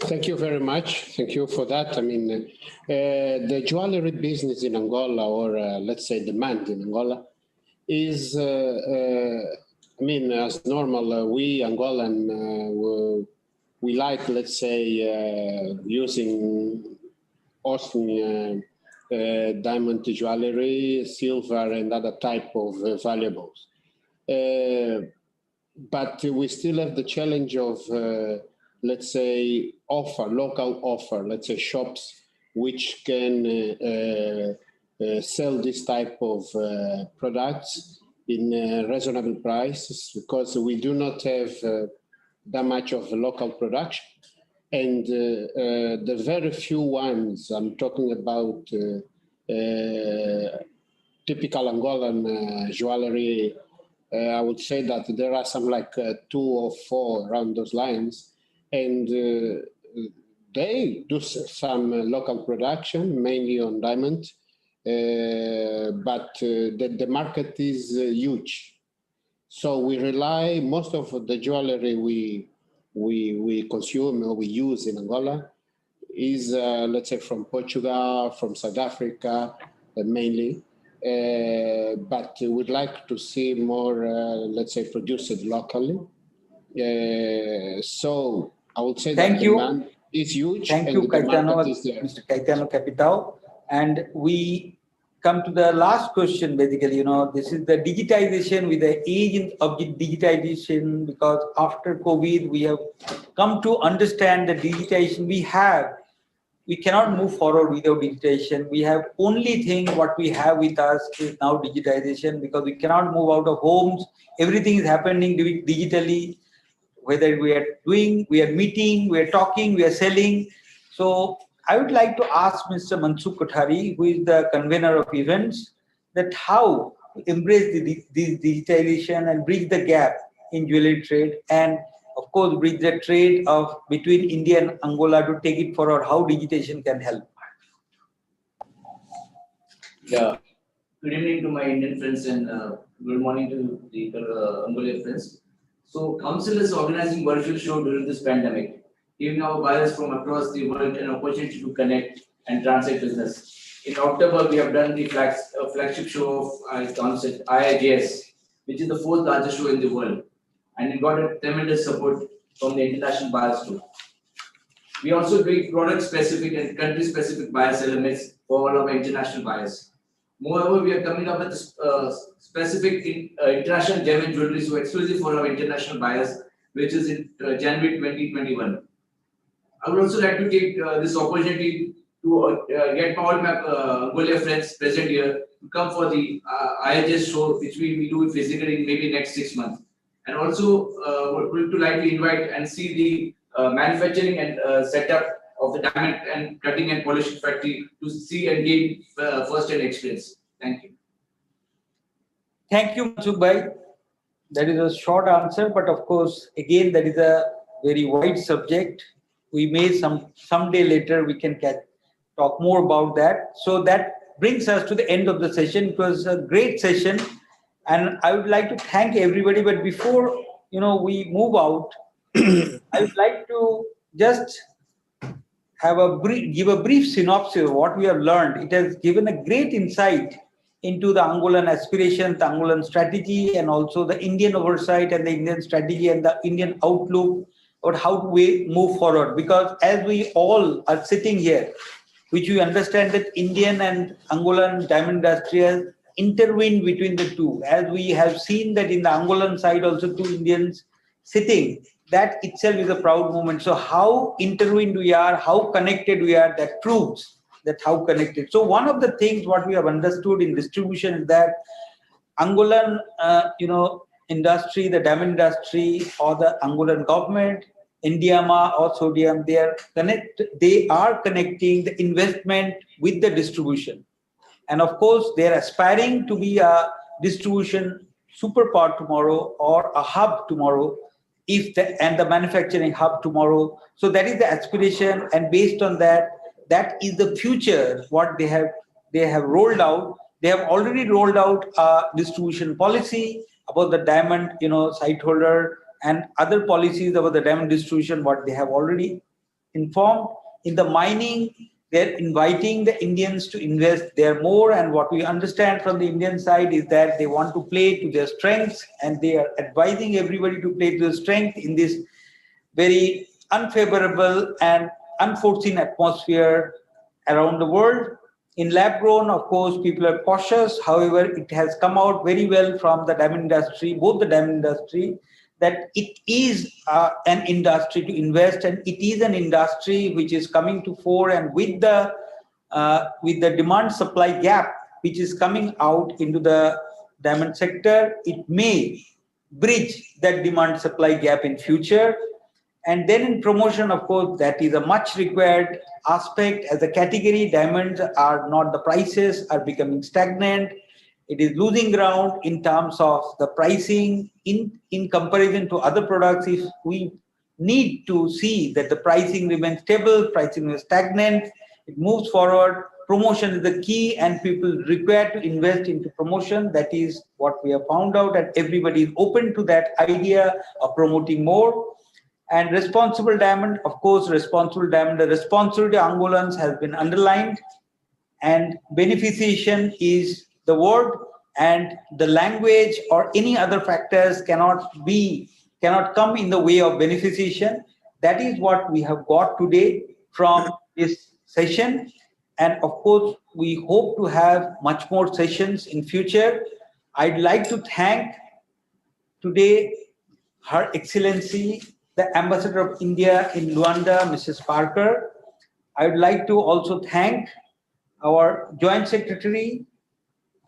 Thank you very much. Thank you for that. I mean, the jewelry business in Angola, or let's say demand in Angola, is, I mean, as normal, we Angolan, we like, let's say, using Austrian diamond jewelry, silver, and other type of valuables. But we still have the challenge of let's say, local offer, let's say shops which can sell this type of products in reasonable prices, because we do not have that much of local production. And the very few ones, I'm talking about typical Angolan jewelry, I would say that there are some like 2 or 4 around those lines. And they do some local production, mainly on diamond, but the market is huge. So we rely, most of the jewelry we consume or we use in Angola is, let's say, from Portugal, from South Africa, mainly. But we'd like to see more, let's say, produced locally. So I would say that demand is huge. Thank you, Caetano, Mr. Caetano Capitao. And we come to the last question, basically. This is the digitization, with the age of digitization, because after COVID, we have come to understand the digitization we have. We cannot move forward without digitization. We have only thing what we have with us is now digitization, because we cannot move out of homes. Everything is happening digitally. Whether we are meeting, we are talking, we are selling. So I would like to ask Mr. Mansukh Kothari, who is the convener of events, that how to embrace the digitalization and bridge the gap in jewelry trade, and of course bridge the trade between India and Angola to take it forward, how digitization can help. Yeah. Good evening to my Indian friends, and good morning to the Angolan friends. So Council is organizing virtual show during this pandemic, giving our buyers from across the world an opportunity to connect and transact business. In October, we have done the flagship show of Council, IIJS, which is the 4th largest show in the world, and it got a tremendous support from the international buyers too. We also do product-specific and country-specific buyers elements for all of our international buyers. Moreover, we are coming up with specific international gem and jewelry, so exclusive for our international buyers, which is in January 2021. I would also like to take this opportunity to get all my Angola friends present here to come for the IIJS show, which we do physically maybe next 6 months. And also would like to invite and see the manufacturing and setup of the diamond and cutting and polishing factory to see and gain first-hand experience. Thank you. Thank you, Mansukh Bhai. That is a short answer, but of course, again, that is a very wide subject. We may someday later we can talk more about that. So that brings us to the end of the session. It was a great session, and I would like to thank everybody. But before we move out, I would like to just give a brief synopsis of what we have learned. It has given a great insight into the Angolan aspirations, the Angolan strategy, and also the Indian oversight and the Indian strategy and the Indian outlook about how we move forward. Because as we all are sitting here, which we understand that Indian and Angolan diamond industry has intervened between the two. As we have seen that in the Angolan side also 2 Indians sitting, that itself is a proud moment. So how intervened we are, how connected we are, that proves that how connected. So one of the things what we have understood in distribution is that Angolan, industry, the diamond industry, or the Angolan government, Indiama or Sodium, they are connecting the investment with the distribution. And of course, they are aspiring to be a distribution superpower tomorrow or a hub tomorrow, and the manufacturing hub tomorrow. So that is the aspiration, and based on that, that is the future. What they have rolled out. They have already rolled out a distribution policy about the diamond, site holder, and other policies about the diamond distribution. What they have already informed. In the mining, they're inviting the Indians to invest there more. And what we understand from the Indian side is that they want to play to their strengths, and they are advising everybody to play to their strength in this very unfavorable and unforeseen atmosphere around the world. In lab grown, of course, people are cautious. However, it has come out very well from the diamond industry, both the diamond industry, that it is an industry to invest, and it is an industry which is coming to fore. And with the demand supply gap which is coming out into the diamond sector, it may bridge that demand supply gap in future. And then in promotion, of course, that is a much required aspect. As a category, diamonds are not, the prices are becoming stagnant. It is losing ground in terms of the pricing in comparison to other products. If we need to see that the pricing remains stable, pricing is stagnant, it moves forward. Promotion is the key, and people require to invest into promotion. That is what we have found out, and everybody is open to that idea of promoting more. And responsible diamond, of course, responsible diamond, the responsibility of Angolans has been underlined, and beneficiation is the word, and the language or any other factors cannot come in the way of beneficiation. That is what we have got today from this session. And of course, we hope to have much more sessions in future. I'd like to thank today Her Excellency, the Ambassador of India in Luanda, Mrs. Parker. I would like to also thank our Joint Secretary,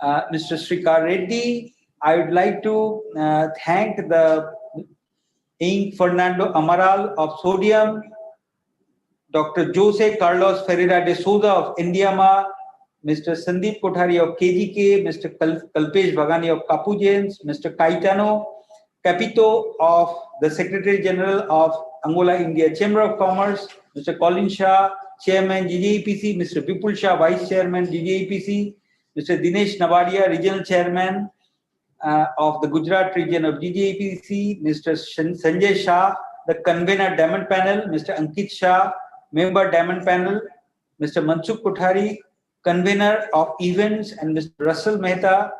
Mr. Srikar Reddy. I would like to thank the Ing Fernando Amaral of Sodium, Dr. Jose Carlos Ferreira de Souza of Indiama, Mr. Sandeep Kothari of KGK, Mr. Kalpesh Bhagani of Kapugens, Mr. Caetano Capito of the Secretary General of Angola India Chamber of Commerce, Mr. Colin Shah, Chairman GJEPC, Mr. Vipul Shah, Vice Chairman GJEPC, Mr. Dinesh Navadia, Regional Chairman of the Gujarat region of GJEPC, Mr. Sanjay Shah, the Convener Diamond Panel, Mr. Ankit Shah, Member Diamond Panel, Mr. Mansukh Kothari, Convener of Events, and Mr. Russell Mehta,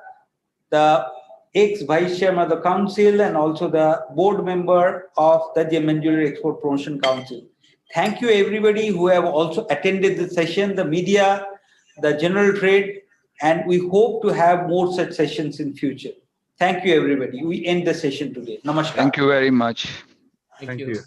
the ex-Vice Chairman of the Council and also the board member of the Gem and Jewelry Export Promotion Council. Thank you everybody who have also attended the session, the media, the general trade, and we hope to have more such sessions in future. Thank you everybody. We end the session today. Namaskar. Thank you very much. Thank you.